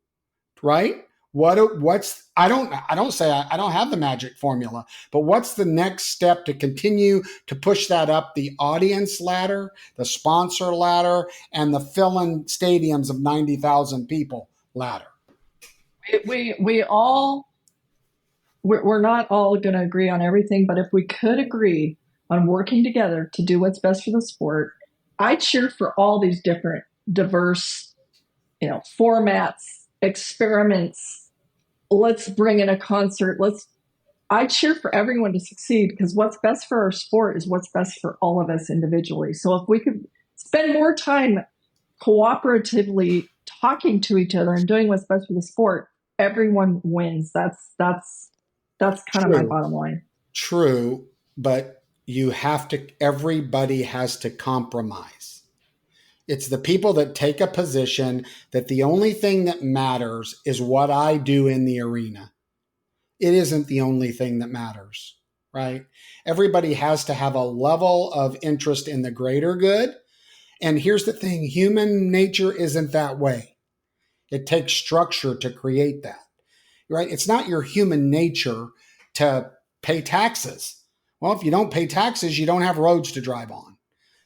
right? I don't say I don't have the magic formula, but what's the next step to continue to push that up the audience ladder, the sponsor ladder, and the fill-in stadiums of 90,000 people ladder? We're not all going to agree on everything, but if we could agree on working together to do what's best for the sport, I cheer for all these different diverse, formats, experiments. Let's bring in a concert. I cheer for everyone to succeed, because what's best for our sport is what's best for all of us individually. So if we could spend more time cooperatively talking to each other and doing what's best for the sport, everyone wins. That's kind of my bottom line. True, but everybody has to compromise. It's the people that take a position that the only thing that matters is what I do in the arena. It isn't the only thing that matters, right? Everybody has to have a level of interest in the greater good. And here's the thing, human nature isn't that way. It takes structure to create that, right? It's not your human nature to pay taxes. Well, if you don't pay taxes, you don't have roads to drive on.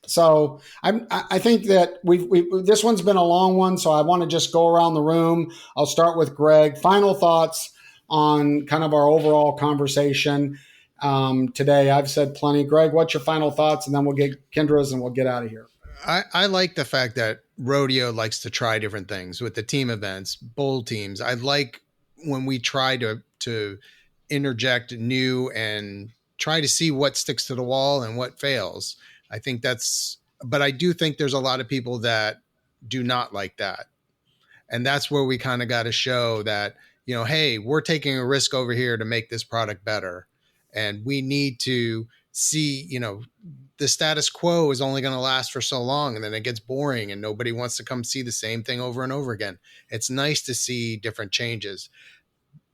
So I think that this one's been a long one, so I want to just go around the room. I'll start with Greg. Final thoughts on kind of our overall conversation today. I've said plenty. Greg, what's your final thoughts? And then we'll get Kendra's and we'll get out of here. I like the fact that rodeo likes to try different things with the team events, bowl teams. I like when we try to interject new and try to see what sticks to the wall and what fails. I think but I do think there's a lot of people that do not like that. And that's where we kind of got to show that, hey, we're taking a risk over here to make this product better. And we need to see, the status quo is only going to last for so long, and then it gets boring and nobody wants to come see the same thing over and over again. It's nice to see different changes.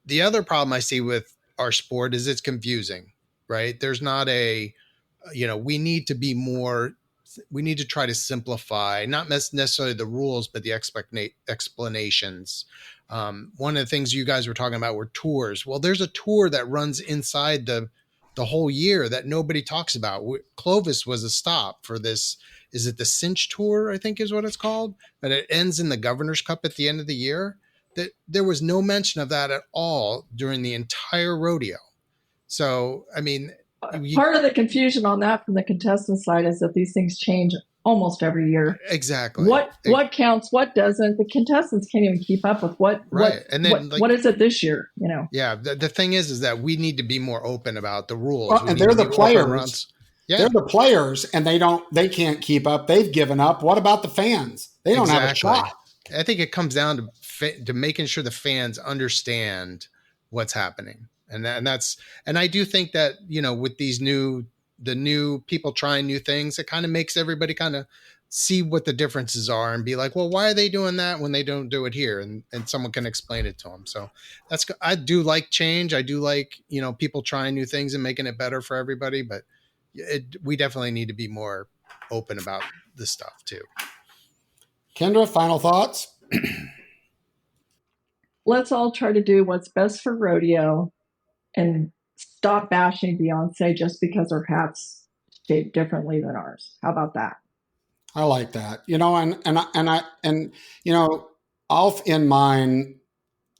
The other problem I see with our sport is it's confusing, right? There's not we need to try to simplify, not necessarily the rules, but the explanations. One of the things you guys were talking about were tours. Well, there's a tour that runs inside the whole year that nobody talks about. Clovis was a stop for this. Is it the Cinch Tour, I think is what it's called? But it ends in the Governor's Cup at the end of the year. That there was no mention of that at all during the entire rodeo. So, I mean, part of the confusion on that from the contestant side is that these things change almost every year. Exactly. What counts, what doesn't. The contestants can't even keep up with what And then what is it this year, Yeah, the thing is that we need to be more open about the rules. Well, and they're the players. Yeah. They're the players, and they can't keep up. They've given up. What about the fans? They don't have a shot. I think it comes down to making sure the fans understand what's happening. And I do think that, with the new people trying new things, it kind of makes everybody kind of see what the differences are and be like, well, why are they doing that when they don't do it here? And someone can explain it to them. So I do like change. I do like, people trying new things and making it better for everybody, but we definitely need to be more open about this stuff too. Kendra, final thoughts? Let's all try to do what's best for rodeo and stop bashing Beyonce just because her hat's shaped differently than ours. How about that? I like that. I'll in mine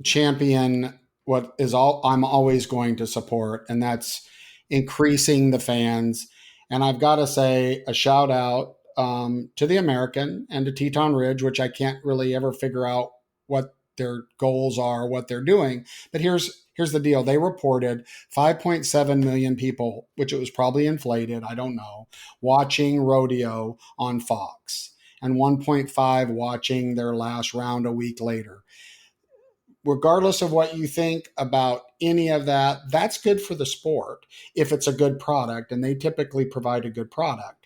champion what is all I'm always going to support, and that's increasing the fans. And I've got to say a shout out to the American and to Teton Ridge, which I can't really ever figure out what their goals are, what they're doing. But here's the deal. They reported 5.7 million people, which it was probably inflated, I don't know, watching rodeo on Fox, and 1.5 watching their last round a week later. Regardless of what you think about any of that, that's good for the sport if it's a good product, and they typically provide a good product.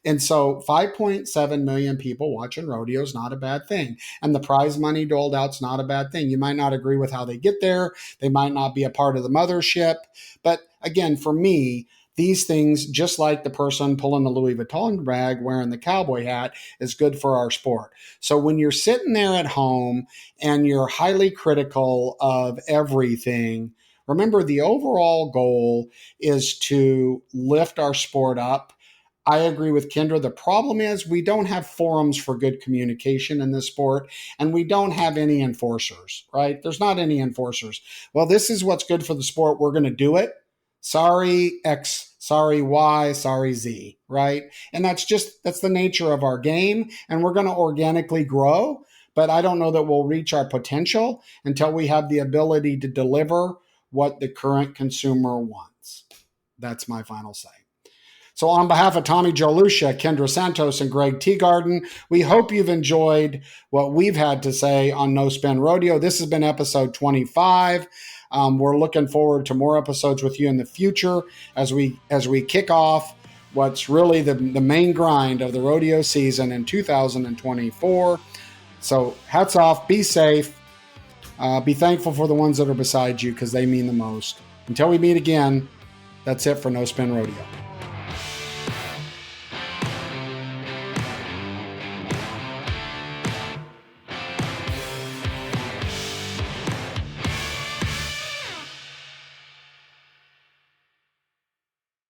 And so 5.7 million people watching rodeo is not a bad thing. And the prize money doled out is not a bag thing. You might not agree with how they get there. They might not be a part of the mothership. But again, for me, these things, just like the person pulling the Louis Vuitton bag wearing the cowboy hat, is good for our sport. So when you're sitting there at home and you're highly critical of everything, remember the overall goal is to lift our sport up. I agree with Kendra. The problem is we don't have forums for good communication in this sport, and we don't have any enforcers, right? There's not any enforcers. Well, this is what's good for the sport. We're going to do it. Sorry X, sorry Y, sorry Z, right? And that's the nature of our game, and we're going to organically grow, but I don't know that we'll reach our potential until we have the ability to deliver what the current consumer wants. That's my final say. So on behalf of Tommy Jolusha, Kendra Santos, and Greg Teagarden, we hope you've enjoyed what we've had to say on No Spin Rodeo. This has been episode 25. We're looking forward to more episodes with you in the future as we kick off what's really the main grind of the rodeo season in 2024. So hats off, be safe, be thankful for the ones that are beside you because they mean the most. Until we meet again, that's it for No Spin Rodeo.